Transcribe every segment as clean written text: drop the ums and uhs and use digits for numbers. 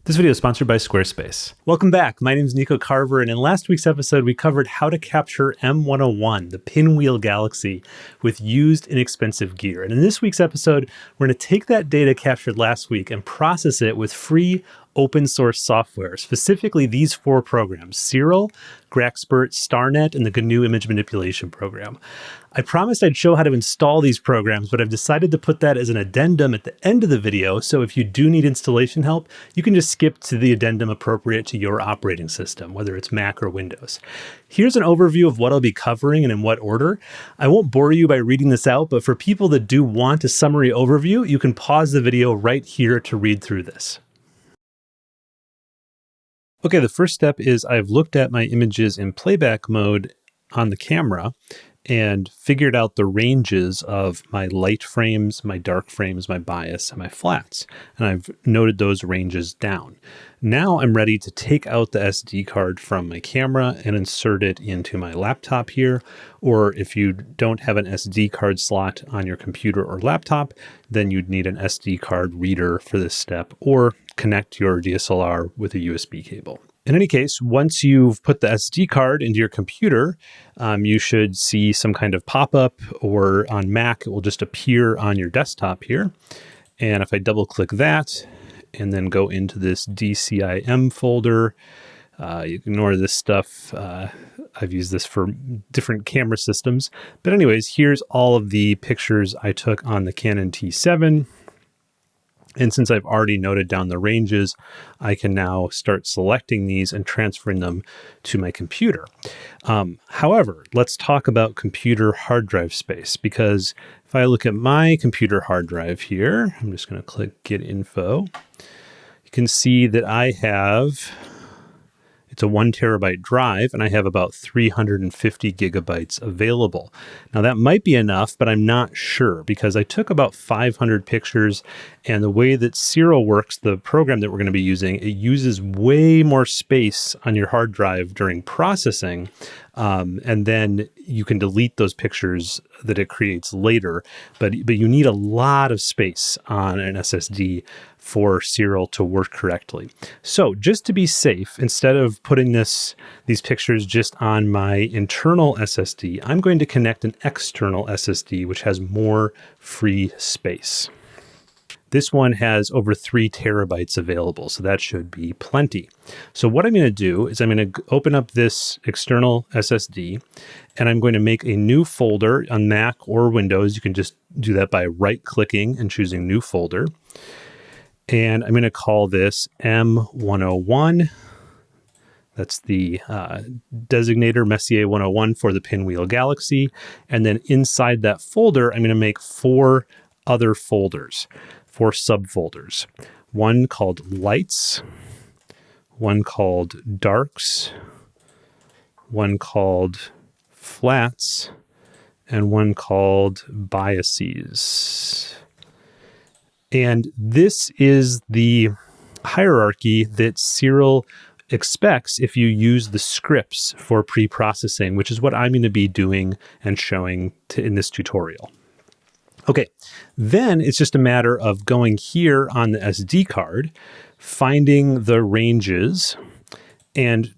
This video is sponsored by Squarespace. Welcome back. My name is Nico Carver, and in last week's episode, we covered how to capture M101, the pinwheel galaxy, with used inexpensive gear. And in this week's episode, we're going to take that data captured last week and process it with free open source software, specifically these four programs: Siril, GraXpert, StarNet, and the GNU image manipulation program. I promised I'd show how to install these programs, but I've decided to put that as an addendum at the end of the video, so if you do need installation help, you can just skip to the addendum appropriate to your operating system, whether it's Mac or Windows. Here's an overview of what I'll be covering and in what order. I won't bore you by reading this out, but for people that do want a summary overview, you can pause the video right here to read through this. Okay, the first step is I've looked at my images in playback mode on the camera and figured out the ranges of my light frames, my dark frames, my bias, and my flats. And I've noted those ranges down. Now I'm ready to take out the SD card from my camera and insert it into my laptop here. Or if you don't have an SD card slot on your computer or laptop, then you'd need an SD card reader for this step, or connect your DSLR with a USB cable. In any case, once you've put the SD card into your computer, you should see some kind of pop-up, or on Mac, it will just appear on your desktop here. And if I double click that and then go into this DCIM folder, you ignore this stuff. I've used this for different camera systems. But anyways, here's all of the pictures I took on the Canon T7. And since I've already noted down the ranges, I can now start selecting these and transferring them to my computer. However, let's talk about computer hard drive space, because if I look at my computer hard drive here, I'm just going to click Get Info. You can see that I have, it's a 1 terabyte drive, and I have about 350 gigabytes available. Now that might be enough, but I'm not sure, because I took about 500 pictures, and the way that Siril works, the program that we're going to be using, it uses way more space on your hard drive during processing, and then you can delete those pictures that it creates later, but you need a lot of space on an SSD for Siril to work correctly. So just to be safe, instead of putting these pictures just on my internal SSD, I'm going to connect an external SSD, which has more free space. This one has over 3 terabytes available, so that should be plenty. So what I'm going to do is I'm going to open up this external SSD, and I'm going to make a new folder on Mac or Windows. You can just do that by right-clicking and choosing New Folder. And I'm going to call this M101. That's the designator, Messier 101, for the pinwheel galaxy. And then inside that folder, I'm going to make 4 other folders, 4 subfolders. One called Lights, one called Darks, one called Flats, and one called Biases. And this is the hierarchy that Siril expects if you use the scripts for pre-processing, which is what I'm going to be doing and showing in this tutorial. Okay, then it's just a matter of going here on the SD card, finding the ranges, and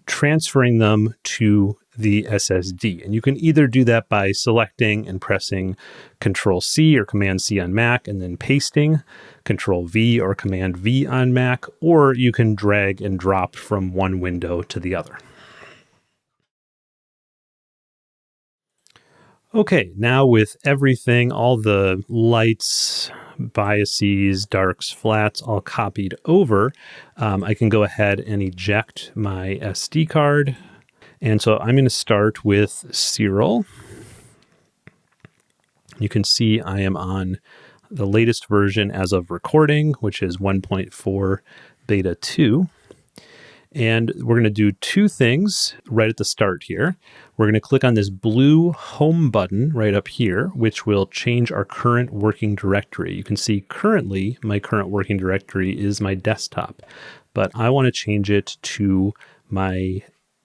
transferring them to the SSD. And you can either do that by selecting and pressing Control-C or Command-C on Mac and then pasting, Control-V or Command-V on Mac, or you can drag and drop from one window to the other. Okay, now with everything, all the lights, biases, darks, flats, all copied over, I can go ahead and eject my SD card. And so I'm going to start with Siril. You can see I am on the latest version as of recording, which is 1.4 beta 2. And we're going to do 2 things right at the start here. We're going to click on this blue home button right up here, which will change our current working directory. You can see currently my current working directory is my desktop, but I want to change it to my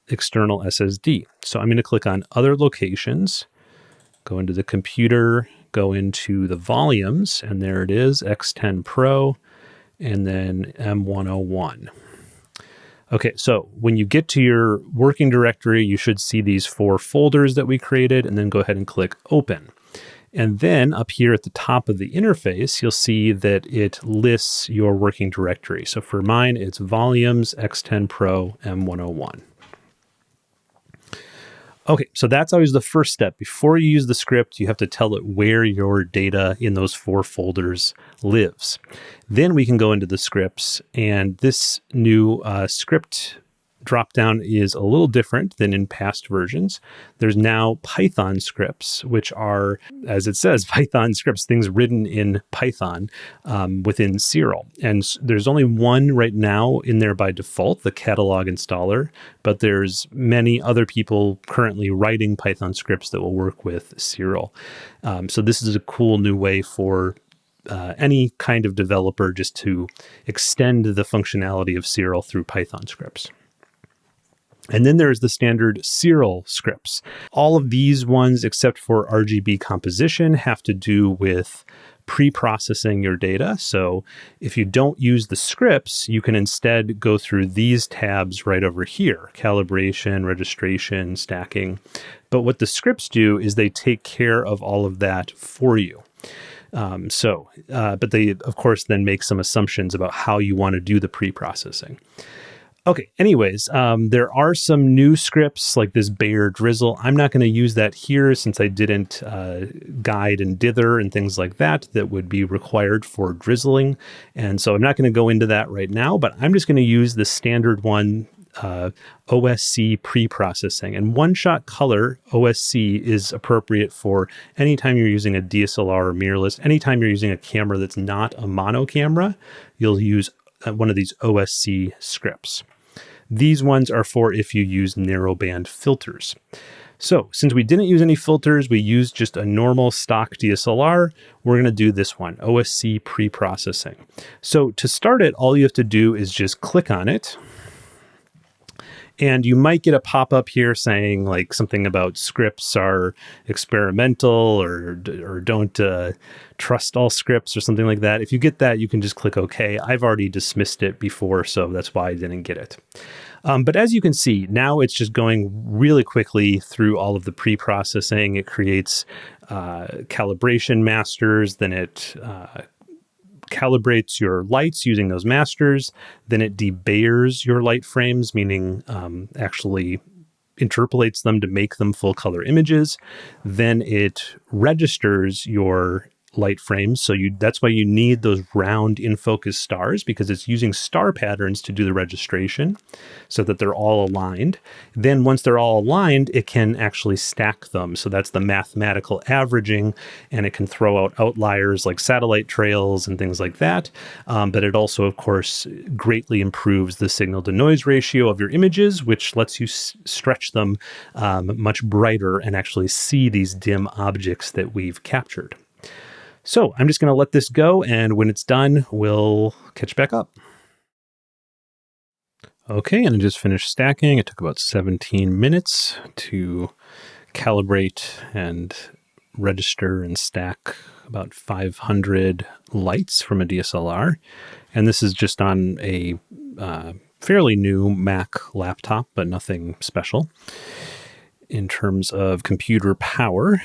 external SSD. So I'm going to click on Other Locations, go into the computer, go into the volumes, and there it is, X10 Pro. and then M101. Okay, so when you get to your working directory, you should see these 4 folders that we created, and then go ahead and click Open. And then up here at the top of the interface, you'll see that it lists your working directory. So for mine, it's Volumes, X10 Pro, M101. Okay, so that's always the first step. Before you use the script, you have to tell it where your data in those 4 folders lives. Then we can go into the scripts, and this new script dropdown is a little different than in past versions. There's now Python scripts, which are, as it says, Python scripts, things written in Python within Siril. And there's only one right now in there by default, the catalog installer, but there's many other people currently writing Python scripts that will work with Siril. So this is a cool new way for any kind of developer just to extend the functionality of Siril through Python scripts. And then there's the standard Siril scripts. All of these ones, except for RGB composition, have to do with pre-processing your data. So if you don't use the scripts, you can instead go through these tabs right over here: calibration, registration, stacking. But what the scripts do is they take care of all of that for you. But they, of course, then make some assumptions about how you want to do the pre-processing. Okay, anyways, there are some new scripts like this Bayer drizzle. I'm not going to use that here since I didn't guide and dither and things like that would be required for drizzling. And so I'm not going to go into that right now, but I'm just going to use the standard one, OSC pre-processing. And one-shot color OSC is appropriate for anytime you're using a DSLR or mirrorless. Anytime you're using a camera that's not a mono camera, you'll use one of these OSC scripts. These ones are for if you use narrowband filters. So since we didn't use any filters, we used just a normal stock DSLR, we're going to do this one, OSC pre-processing. So to start it, all you have to do is just click on it. And you might get a pop-up here saying like something about scripts are experimental or don't trust all scripts or something like that. If you get that, you can just click OK. I've already dismissed it before, so that's why I didn't get it. But as you can see, now it's just going really quickly through all of the pre-processing. It creates calibration masters, then it calibrates your lights using those masters, then it debayers your light frames, meaning actually interpolates them to make them full color images. Then it registers your light frames. So that's why you need those round in focus stars, because it's using star patterns to do the registration so that they're all aligned. Then once they're all aligned, it can actually stack them. So that's the mathematical averaging, and it can throw out outliers like satellite trails and things like that. But it also, of course, greatly improves the signal to noise ratio of your images, which lets you stretch them much brighter and actually see these dim objects that we've captured. So I'm just going to let this go, and when it's done, we'll catch back up. Okay, and I just finished stacking. It took about 17 minutes to calibrate and register and stack about 500 lights from a DSLR. And this is just on a fairly new Mac laptop, but nothing special in terms of computer power.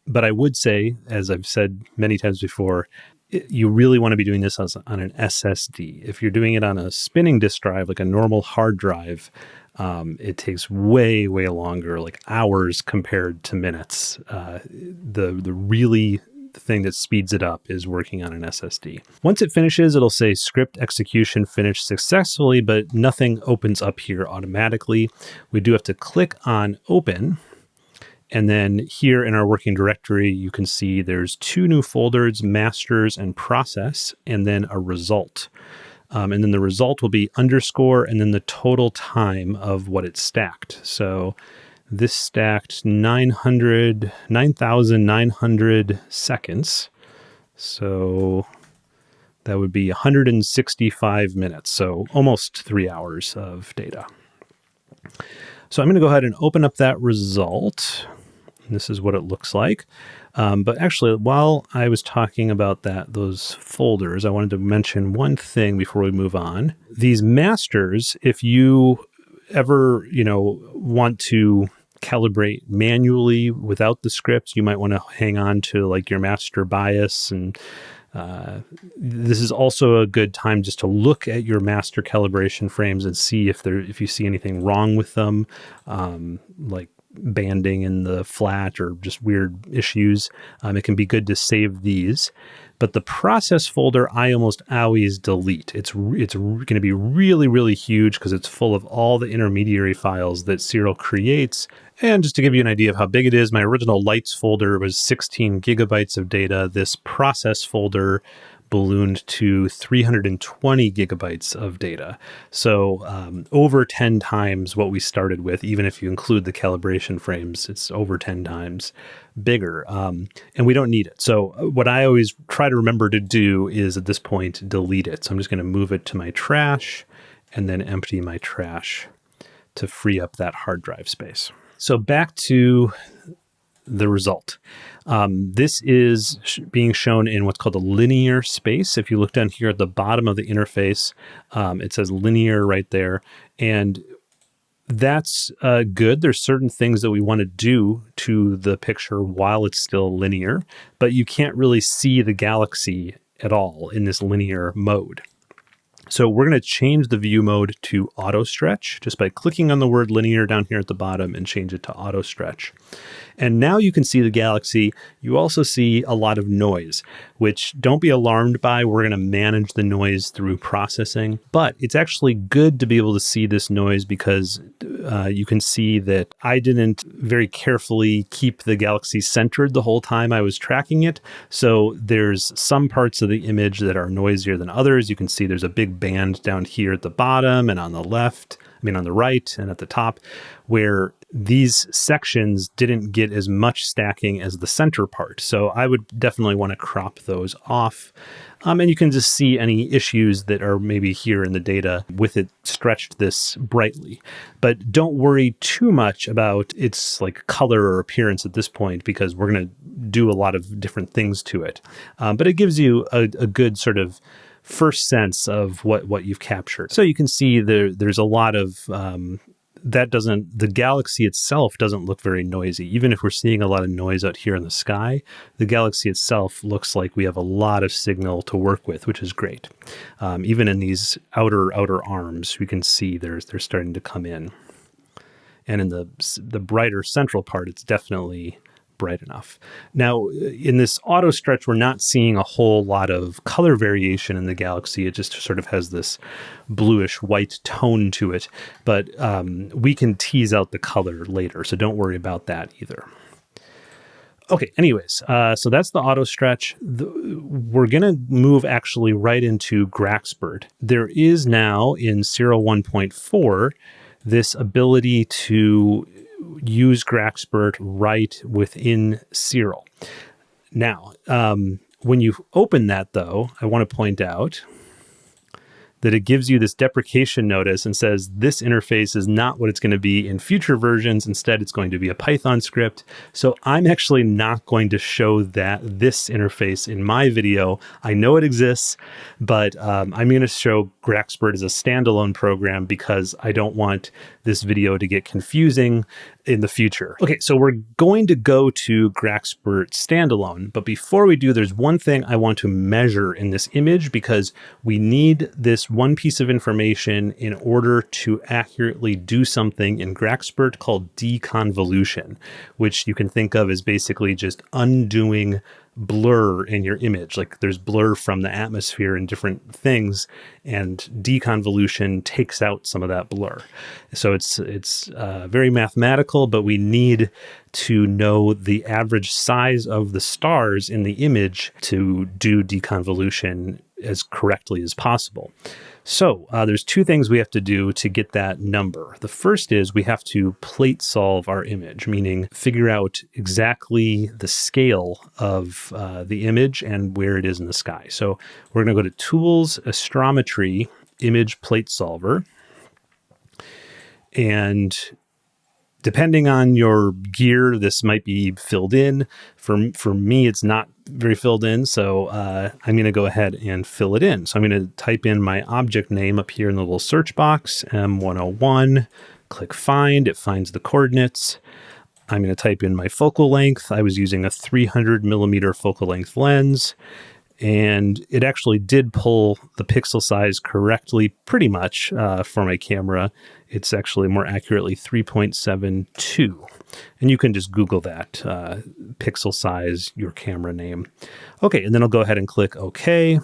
But I would say, as I've said many times before, you really want to be doing this on an SSD. If you're doing it on a spinning disk drive, like a normal hard drive, it takes way, way longer, like hours compared to minutes. The really thing that speeds it up is working on an SSD. Once it finishes, it'll say script execution finished successfully, but nothing opens up here automatically. We do have to click on open. And then here in our working directory, you can see there's 2 new folders, masters and process, and then a result. And then the result will be underscore and then the total time of what it stacked. So this stacked 9,900 seconds. So that would be 165 minutes. So almost 3 hours of data. So I'm going to go ahead and open up that result. And this is what it looks like. But actually, while I was talking about those folders, I wanted to mention one thing before we move on. These masters, if you ever, want to calibrate manually without the scripts, you might want to hang on to like your master bias. And this is also a good time just to look at your master calibration frames and see if you see anything wrong with them, like banding in the flat or just weird issues. It can be good to save these. But the process folder, I almost always delete. It's going to be really, really huge because it's full of all the intermediary files that Siril creates. And just to give you an idea of how big it is, my original lights folder was 16 gigabytes of data. This process folder ballooned to 320 gigabytes of data. So over 10 times what we started with, even if you include the calibration frames, it's over 10 times bigger. And we don't need it. So what I always try to remember to do is at this point, delete it. So I'm just going to move it to my trash and then empty my trash to free up that hard drive space. So back to the result. This is being shown in what's called a linear space. If you look down here at the bottom of the interface, it says linear right there. And that's good. There's certain things that we want to do to the picture while it's still linear, but you can't really see the galaxy at all in this linear mode. So we're going to change the view mode to auto stretch just by clicking on the word linear down here at the bottom and change it to auto stretch. And now you can see the galaxy. You also see a lot of noise, which don't be alarmed by. We're going to manage the noise through processing, but it's actually good to be able to see this noise because you can see that I didn't very carefully keep the galaxy centered the whole time I was tracking it. So there's some parts of the image that are noisier than others. You can see there's a big band down here at the bottom and on the left, on the right and at the top, where these sections didn't get as much stacking as the center part. So I would definitely want to crop those off. And you can just see any issues that are maybe here in the data with it stretched this brightly. But don't worry too much about its like color or appearance at this point, because we're going to do a lot of different things to it. But it gives you a good sort of first sense of what you've captured. So you can see there's a lot of the galaxy itself doesn't look very noisy. Even if we're seeing a lot of noise out here in the sky, the galaxy itself looks like we have a lot of signal to work with, which is great. Even in these outer arms, we can see they're starting to come in. And in the brighter central part, it's definitely bright enough. Now, in this auto stretch, we're not seeing a whole lot of color variation in the galaxy. It just sort of has this bluish white tone to it, but we can tease out the color later, so don't worry about that either. Okay, anyways, so that's the auto stretch. We're going to move actually right into GraXpert. There is now in Siril 1.4 this ability to use GraXpert right within Siril. Now, when you open that, though, I want to point out that it gives you this deprecation notice and says this interface is not what it's going to be in future versions. Instead, it's going to be a Python script. So I'm actually not going to show this interface in my video. I know it exists, but I'm going to show GraXpert as a standalone program because I don't want this video to get confusing in the future. Okay, so we're going to go to GraXpert standalone, but before we do, there's one thing I want to measure in this image because we need this one piece of information in order to accurately do something in GraXpert called deconvolution, which you can think of as basically just undoing blur in your image. Like there's blur from the atmosphere and different things, and deconvolution takes out some of that blur. So it's very mathematical, but we need to know the average size of the stars in the image to do deconvolution as correctly as possible. So there's two things we have to do to get that number. The first is we have to plate solve our image, meaning figure out exactly the scale of the image and where it is in the sky. So we're going to go to Tools, Astrometry, Image Plate Solver, and Depending on your gear, this might be filled in. For me, it's not very filled in, so I'm going to go ahead and fill it in. So I'm going to type in my object name up here in the little search box, M101, click find, it finds the coordinates. I'm going to type in my focal length. I was using a 300 millimeter focal length lens, and it actually did pull the pixel size correctly pretty much for my camera. It's actually more accurately 3.72. And you can just Google that, pixel size, your camera name. Okay, and then I'll go ahead and click OK.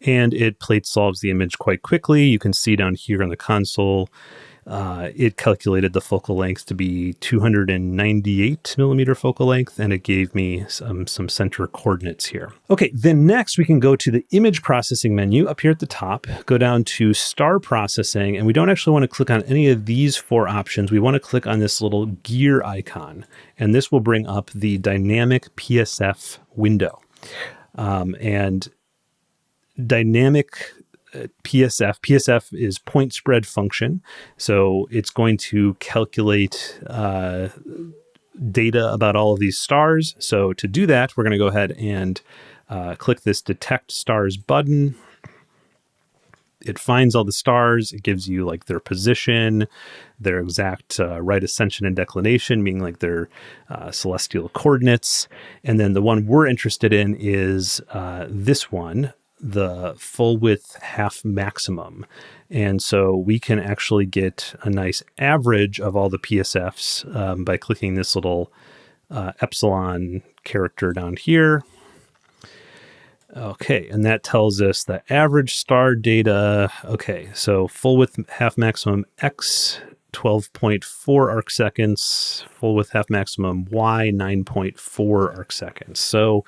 And it plate solves the image quite quickly. You can see down here on the console, it calculated the focal length to be 298 millimeter focal length, and it gave me some center coordinates here. Okay, then next we can go to the image processing menu up here at the top, go down to star processing, and we don't actually want to click on any of these 4 options. We want to click on this little gear icon, and this will bring up the dynamic PSF window. And dynamic PSF is point spread function. So it's going to calculate data about all of these stars. So to do that, we're going to go ahead and click this detect stars button. It finds all the stars. It gives you like their position, their exact right ascension and declination, meaning like their celestial coordinates. And then the one we're interested in is this one, the full width half maximum. And so we can actually get a nice average of all the PSFs by clicking this little epsilon character down here. Okay, and that tells us the average star data. Okay, so full width half maximum X, 12.4 arc seconds, full width half maximum Y, 9.4 arc seconds. So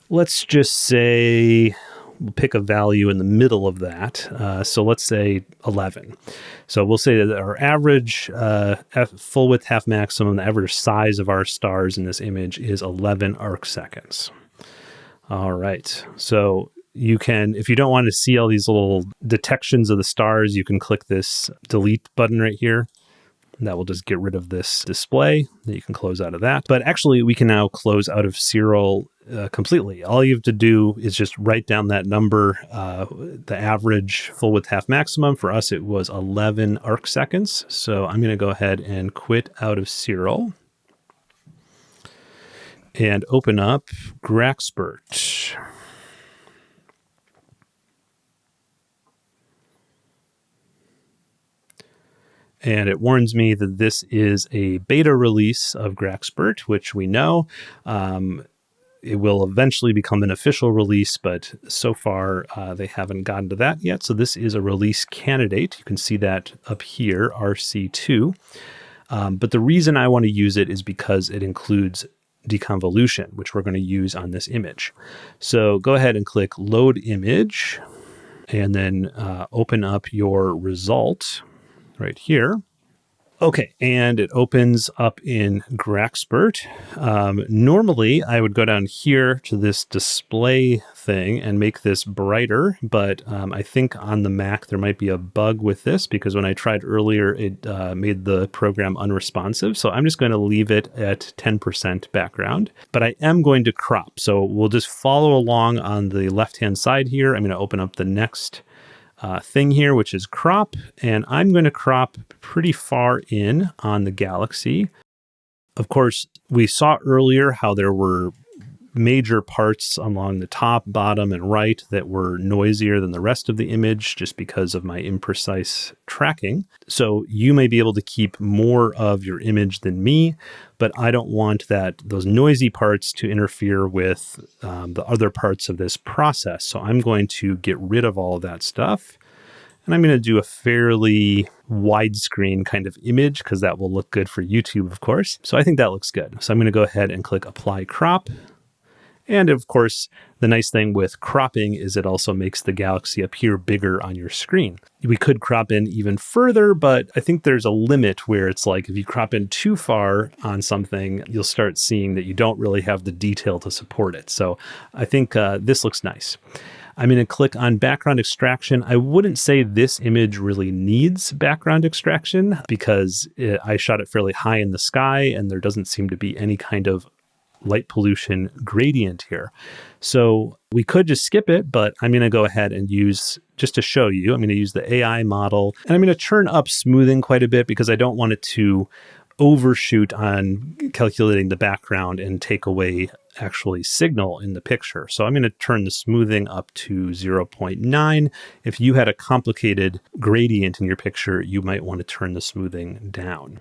let's just say, we'll pick a value in the middle of that. So let's say 11. So we'll say that our average full width half maximum, the average size of our stars in this image is 11 arc seconds. All right. So you can, if you don't want to see all these little detections of the stars, you can click this delete button right here. That will just get rid of this display. You can close out of that. But actually, we can now close out of Siril completely. All you have to do is just write down that number, the average full width half maximum. For us, it was 11 arc seconds. So I'm going to go ahead and quit out of Siril and open up GraXpert. And it warns me that this is a beta release of GraXpert, which we know. It will eventually become an official release, but so far they haven't gotten to that yet. So this is a release candidate. You can see that up here, RC2. But the reason I want to use it is because it includes deconvolution, which we're going to use on this image. So go ahead and click Load Image, and then open up your result right here. Okay, and it opens up in GraXpert. Normally, I would go down here to this display thing and make this brighter, but I think on the Mac there might be a bug with this because when I tried earlier, it made the program unresponsive. So I'm just going to leave it at 10% background, but I am going to crop. So we'll just follow along on the left-hand side here. I'm going to open up the next thing here, which is crop, and I'm going to crop pretty far in on the galaxy. Of course, we saw earlier how there were major parts along the top, bottom, and right that were noisier than the rest of the image just because of my imprecise tracking. So you may be able to keep more of your image than me, but I don't want those noisy parts to interfere with the other parts of this process. So I'm going to get rid of all of that stuff. And I'm going to do a fairly widescreen kind of image because that will look good for YouTube, of course. So I think that looks good. So I'm going to go ahead and click Apply Crop. And of course, the nice thing with cropping is it also makes the galaxy appear bigger on your screen. We could crop in even further, but I think there's a limit where it's like if you crop in too far on something, you'll start seeing that you don't really have the detail to support it. So I think this looks nice. I'm going to click on background extraction. I wouldn't say this image really needs background extraction because I shot it fairly high in the sky and there doesn't seem to be any kind of light pollution gradient here. So we could just skip it, but I'm going to go ahead and use, just to show you, I'm going to use the AI model and I'm going to turn up smoothing quite a bit because I don't want it to overshoot on calculating the background and take away actually signal in the picture. So I'm going to turn the smoothing up to 0.9. If you had a complicated gradient in your picture, you might want to turn the smoothing down.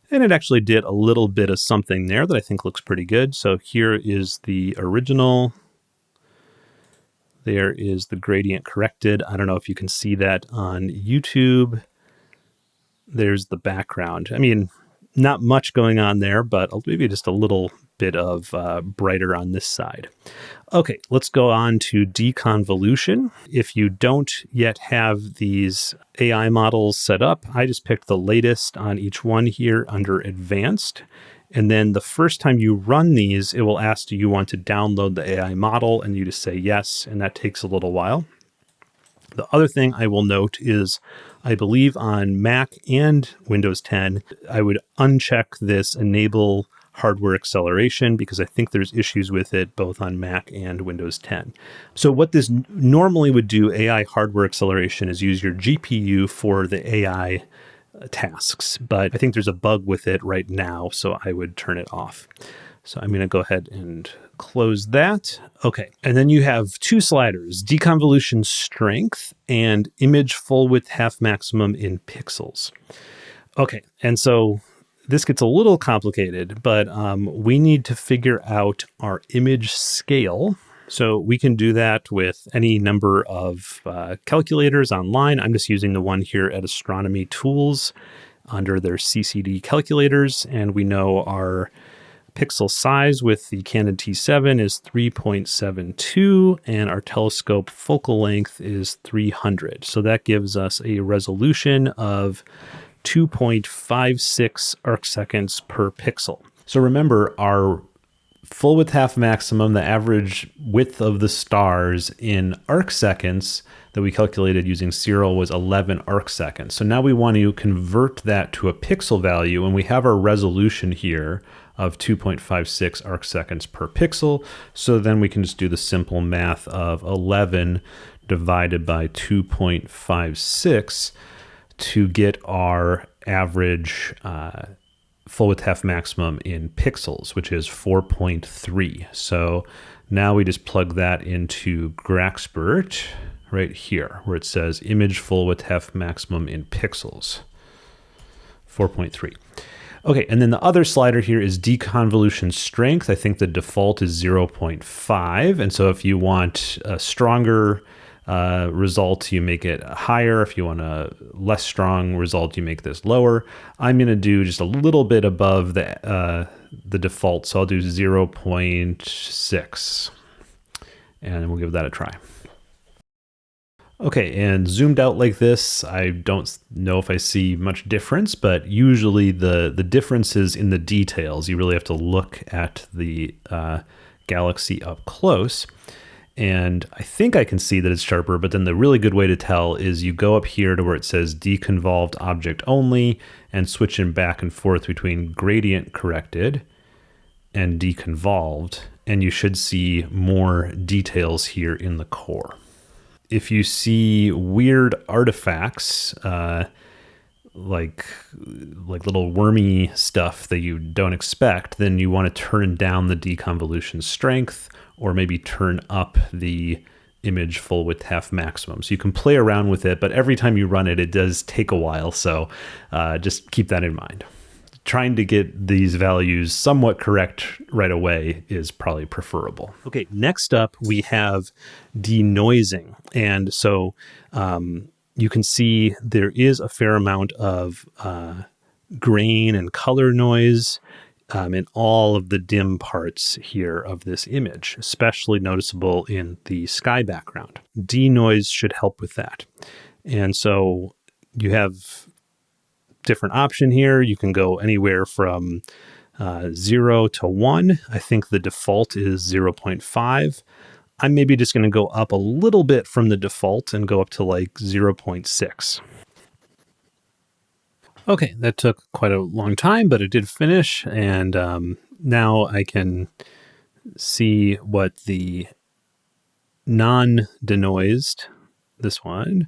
And it actually did a little bit of something there that I think looks pretty good. So here is the original. There is the gradient corrected. I don't know if you can see that on YouTube. There's the background. I mean, not much going on there, but maybe just a little bit of brighter on this side. Okay, let's go on to deconvolution. If you don't yet have these AI models set up, I just picked the latest on each one here under advanced. And then the first time you run these, it will ask, do you want to download the AI model? And you just say yes, and that takes a little while. The other thing I will note is, I believe on Mac and Windows 10, I would uncheck this enable hardware acceleration because I think there's issues with it both on Mac and Windows 10. So what this normally would do, AI hardware acceleration, is use your GPU for the AI tasks, but I think there's a bug with it right now, so I would turn it off. So I'm going to go ahead and close that. Okay, and then you have two sliders, deconvolution strength and image full width half maximum in pixels. Okay, and so this gets a little complicated, but we need to figure out our image scale. So we can do that with any number of calculators online. I'm just using the one here at Astronomy Tools under their CCD calculators, and we know our pixel size with the Canon T7 is 3.72, and our telescope focal length is 300. So that gives us a resolution of 2.56 arc seconds per pixel. So remember, our full width half maximum, the average width of the stars in arc seconds that we calculated using Siril was 11 arc seconds. So now we want to convert that to a pixel value, and we have our resolution here of 2.56 arc seconds per pixel. So then we can just do the simple math of 11 divided by 2.56 to get our average full width half maximum in pixels, which is 4.3. So now we just plug that into GraXpert right here, where it says image full width half maximum in pixels, 4.3. Okay, and then the other slider here is deconvolution strength. I think the default is 0.5. And so if you want a stronger result, you make it higher. If you want a less strong result, you make this lower. I'm going to do just a little bit above the default. So I'll do 0.6 and we'll give that a try. Okay, and zoomed out like this, I don't know if I see much difference, but usually the difference is in the details. You really have to look at the galaxy up close. And I think I can see that it's sharper, but then the really good way to tell is you go up here to where it says deconvolved object only and switch in back and forth between gradient corrected and deconvolved, and you should see more details here in the core. If you see weird artifacts, like little wormy stuff that you don't expect, then you want to turn down the deconvolution strength or maybe turn up the image full width half maximum. So you can play around with it, but every time you run it, it does take a while. So just keep that in mind. Trying to get these values somewhat correct right away is probably preferable. Okay, next up we have denoising. And so you can see there is a fair amount of grain and color noise in all of the dim parts here of this image, especially noticeable in the sky background. Denoise should help with that. And so you have different option here. You can go anywhere from 0 to 1. I think the default is 0.5. I'm maybe just going to go up a little bit from the default and go up to like 0.6. Okay, that took quite a long time, but it did finish. And now I can see what the non-denoised, this one,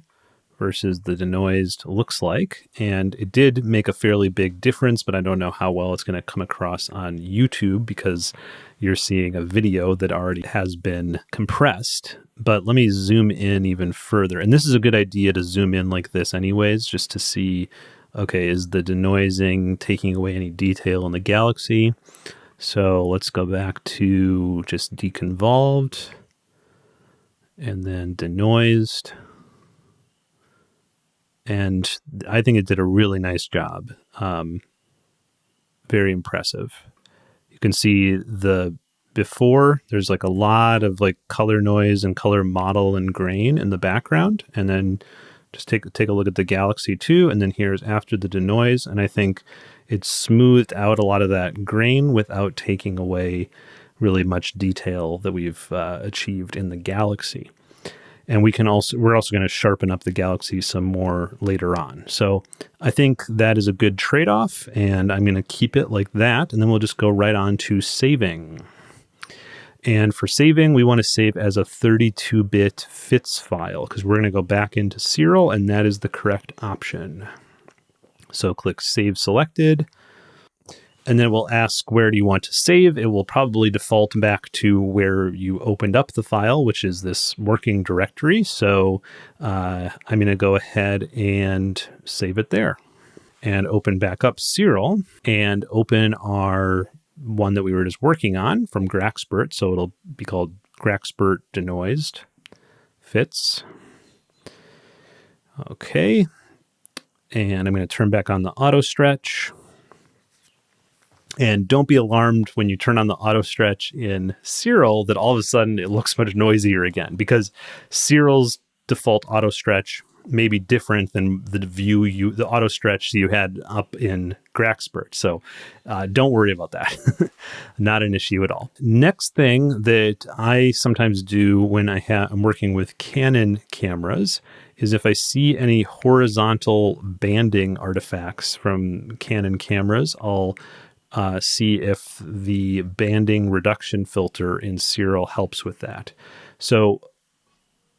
versus the denoised looks like. And it did make a fairly big difference, but I don't know how well it's going to come across on YouTube because you're seeing a video that already has been compressed. But let me zoom in even further. And this is a good idea to zoom in like this anyways, just to see, okay, is the denoising taking away any detail in the galaxy? So let's go back to just deconvolved and then denoised. And I think it did a really nice job. Very impressive. You can see the before, there's like a lot of like color noise and color model and grain in the background. And then just take a look at the Galaxy 2. And then here's after the denoise. And I think it smoothed out a lot of that grain without taking away really much detail that we've achieved in the Galaxy. And we're also going to sharpen up the Galaxy some more later on. So I think that is a good trade-off, and I'm going to keep it like that, and then we'll just go right on to saving. And for saving, we want to save as a 32-bit FITS file, because we're going to go back into Siril, and that is the correct option. So click Save Selected. And then we'll ask, where do you want to save? It will probably default back to where you opened up the file, which is this working directory. So I'm going to go ahead and save it there and open back up Siril and open our one that we were just working on from GraXpert. So it'll be called GraXpert Denoised Fits. Okay. And I'm going to turn back on the auto stretch. And don't be alarmed when you turn on the auto stretch in Siril that all of a sudden it looks much noisier again, because Ciril's default auto stretch may be different than the auto stretch you had up in GraXpert. So don't worry about that. Not an issue at all. Next thing that I sometimes do when I'm working with Canon cameras is if I see any horizontal banding artifacts from Canon cameras, I'll see if the banding reduction filter in Siril helps with that. So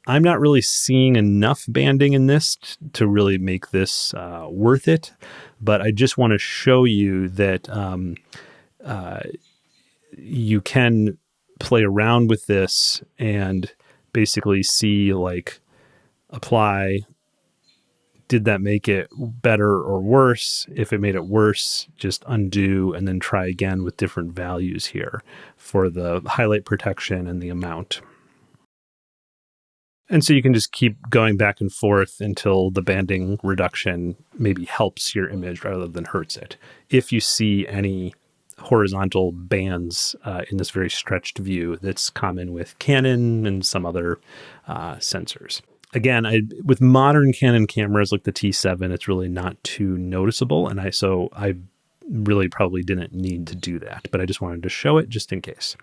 I'm not really seeing enough banding in this to really make this worth it, but I just want to show you that you can play around with this and basically see, like, apply. Did that make it better or worse? If it made it worse, just undo and then try again with different values here for the highlight protection and the amount. And so you can just keep going back and forth until the banding reduction maybe helps your image rather than hurts it. If you see any horizontal bands in this very stretched view, that's common with Canon and some other sensors. Again, with modern Canon cameras like the T7, it's really not too noticeable, and I really probably didn't need to do that, but I just wanted to show it just in case.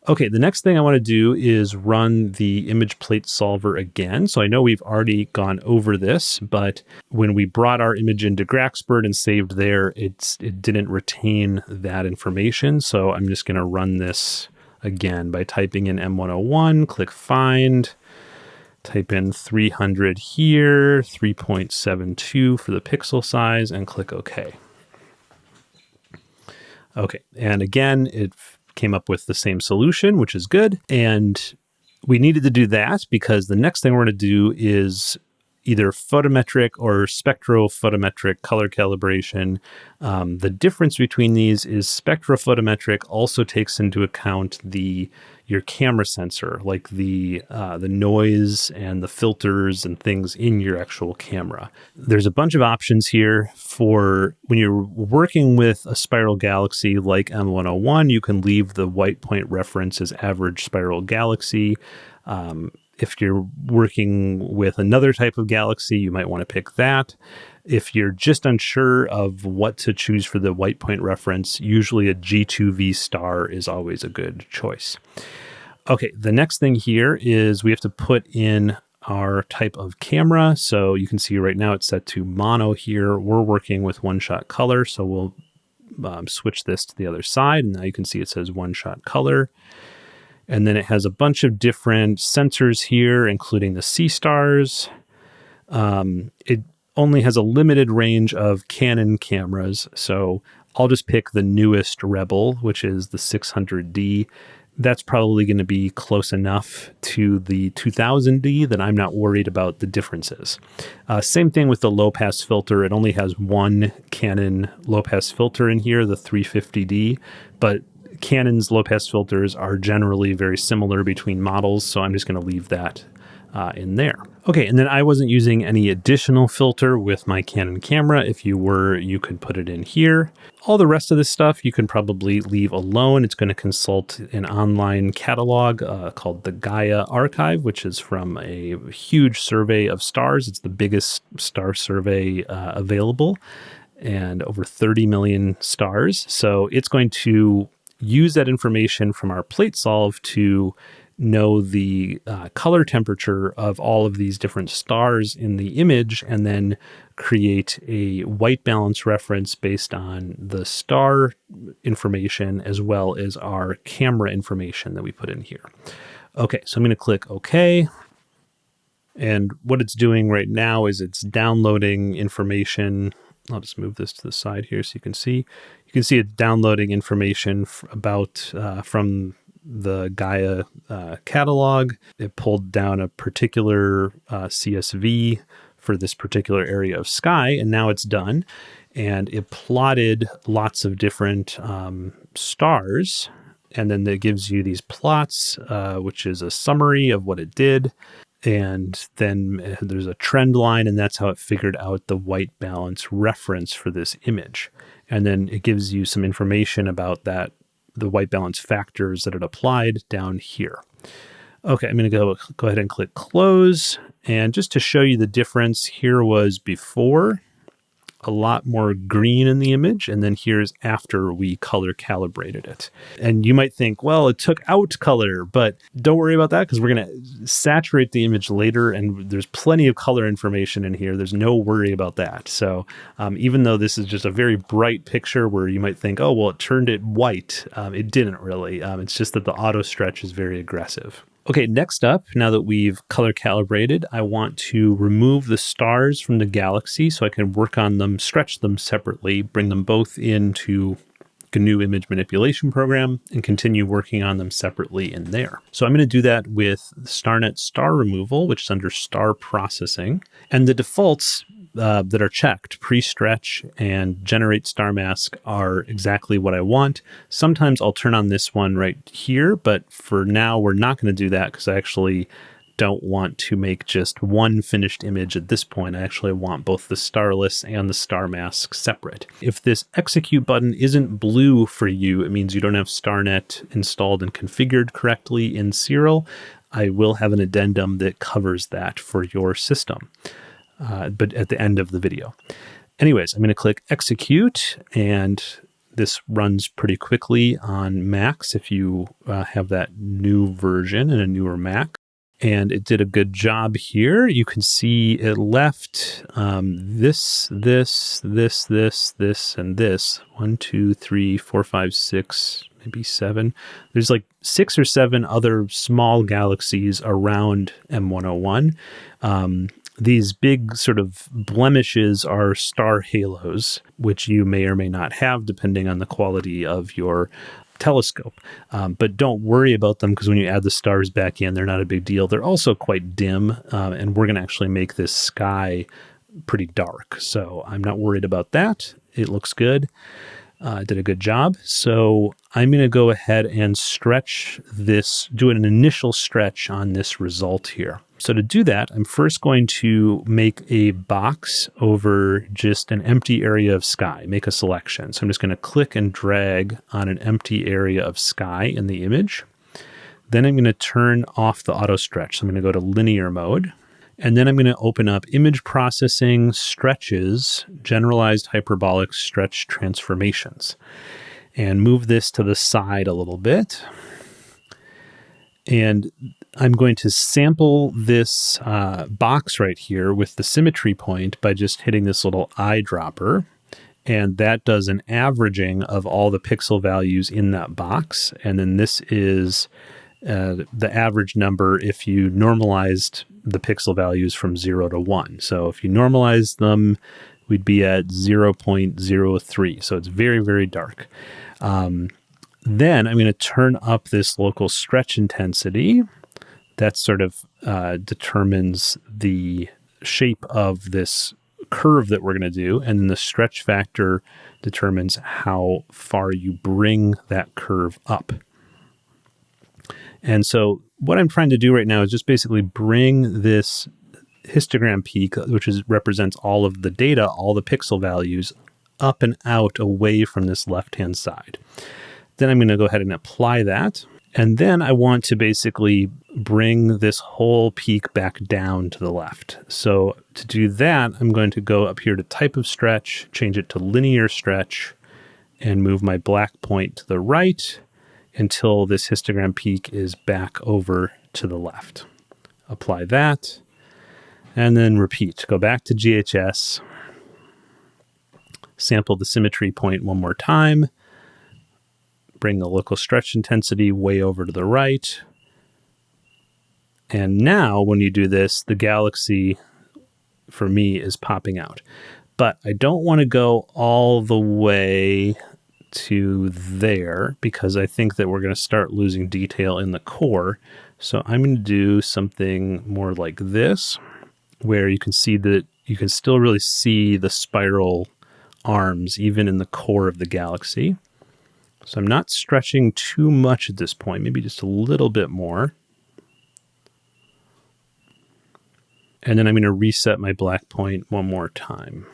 Okay, the next thing I want to do is run the image plate solver again. So I know we've already gone over this, but when we brought our image into GraXpert and saved there, it didn't retain that information. So I'm just going to run this again by typing in M101, click Find. Type in 300 here, 3.72 for the pixel size, and click OK. Okay, and again, it came up with the same solution, which is good. And we needed to do that because the next thing we're going to do is either photometric or spectrophotometric color calibration. The difference between these is spectrophotometric also takes into account your camera sensor, like the noise and the filters and things in your actual camera. There's a bunch of options here for when you're working with a spiral galaxy like M101, you can leave the white point reference as average spiral galaxy. If you're working with another type of galaxy, you might want to pick that. If you're just unsure of what to choose for the white point reference, usually a G2V star is always a good choice. Okay, the next thing here is we have to put in our type of camera. So you can see right now it's set to mono here. We're working with one-shot color, so we'll switch this to the other side. And now you can see it says one-shot color. And then it has a bunch of different sensors here, including the C stars. It only has a limited range of Canon cameras, so I'll just pick the newest Rebel, which is the 600D. That's probably going to be close enough to the 2000D that I'm not worried about the differences. Same thing with the low-pass filter. It only has one Canon low-pass filter in here, the 350D, but Canon's low-pass filters are generally very similar between models, so I'm just going to leave that in there. Okay, and then I wasn't using any additional filter with my Canon camera. If you were, you could put it in here. All the rest of this stuff you can probably leave alone. It's going to consult an online catalog called the Gaia Archive, which is from a huge survey of stars. It's the biggest star survey available, and over 30 million stars. So it's going to use that information from our plate solve to know the color temperature of all of these different stars in the image, and then create a white balance reference based on the star information as well as our camera information that we put in here. Okay, so I'm going to click OK. And what it's doing right now is it's downloading information. I'll just move this to the side here so you can see. You can see it downloading information about from the Gaia catalog. It pulled down a particular CSV for this particular area of sky, and now it's done. And it plotted lots of different stars, and then it gives you these plots, which is a summary of what it did. And then there's a trend line, and that's how it figured out the white balance reference for this image. And then it gives you some information about that, the white balance factors that it applied down here. Okay, I'm going to go ahead and click close. And just to show you the difference, here was before, a lot more green in the image, and then here's after we color calibrated it. And you might think, well, it took out color, but don't worry about that because we're going to saturate the image later, and there's plenty of color information in here. There's no worry about that. So even though this is just a very bright picture where you might think, oh, well, it turned it white, it didn't really. It's just that the auto stretch is very aggressive. Okay, next up, now that we've color calibrated, I want to remove the stars from the galaxy so I can work on them, stretch them separately, bring them both into GNU image manipulation program, and continue working on them separately in there. So I'm going to do that with StarNet star removal, which is under star processing, and the defaults that are checked, pre-stretch and generate star mask, are exactly what I want. Sometimes I'll turn on this one right here, but for now we're not going to do that because I actually don't want to make just one finished image at this point. I actually want both the starless and the star mask separate. If this execute button isn't blue for you, it means you don't have StarNet installed and configured correctly in Siril. I will have an addendum that covers that for your system. But at the end of the video. Anyways, I'm going to click execute, and this runs pretty quickly on Macs if you have that new version and a newer Mac. And it did a good job here. You can see it left this, and this. 1, 2, 3, 4, 5, 6, maybe 7. There's like 6 or 7 other small galaxies around M101. These big sort of blemishes are star halos, which you may or may not have depending on the quality of your telescope. But don't worry about them because when you add the stars back in, they're not a big deal. They're also quite dim, and we're going to actually make this sky pretty dark. So I'm not worried about that. It looks good. Did a good job. So I'm going to go ahead and stretch this, do an initial stretch on this result here. So to do that, I'm first going to make a box over just an empty area of sky, make a selection. So I'm just going to click and drag on an empty area of sky in the image. Then I'm going to turn off the auto stretch. So I'm going to go to linear mode. And then I'm going to open up image processing, stretches, generalized hyperbolic stretch transformations, and move this to the side a little bit. And I'm going to sample this box right here with the symmetry point by just hitting this little eyedropper. And that does an averaging of all the pixel values in that box. And then this is the average number if you normalized the pixel values from 0 to 1. So if you normalize them, we'd be at 0.03. So it's very, very dark. Then I'm going to turn up this local stretch intensity. That sort of determines the shape of this curve that we're going to do. And then the stretch factor determines how far you bring that curve up. And so what I'm trying to do right now is just basically bring this histogram peak, which represents all of the data, all the pixel values, up and out away from this left-hand side. Then I'm going to go ahead and apply that. And then I want to basically bring this whole peak back down to the left. So to do that, I'm going to go up here to type of stretch, change it to linear stretch, and move my black point to the right until this histogram peak is back over to the left. Apply that, and then repeat. Go back to GHS, sample the symmetry point one more time, bring the local stretch intensity way over to the right. And now when you do this, the galaxy for me is popping out. But I don't want to go all the way to there because I think that we're going to start losing detail in the core. So I'm going to do something more like this, where you can see that you can still really see the spiral arms even in the core of the galaxy. So I'm not stretching too much at this point, maybe just a little bit more. And then I'm going to reset my black point one more time.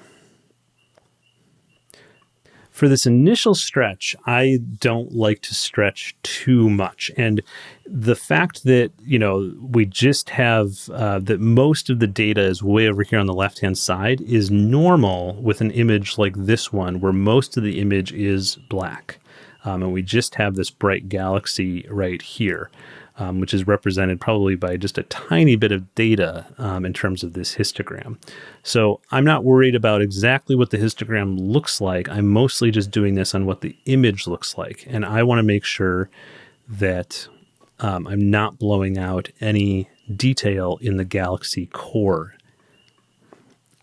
For this initial stretch, I don't like to stretch too much. And the fact that, we just have that most of the data is way over here on the left-hand side is normal with an image like this one, where most of the image is black. And we just have this bright galaxy right here, which is represented probably by just a tiny bit of data in terms of this histogram. So I'm not worried about exactly what the histogram looks like. I'm mostly just doing this on what the image looks like. And I want to make sure that I'm not blowing out any detail in the galaxy core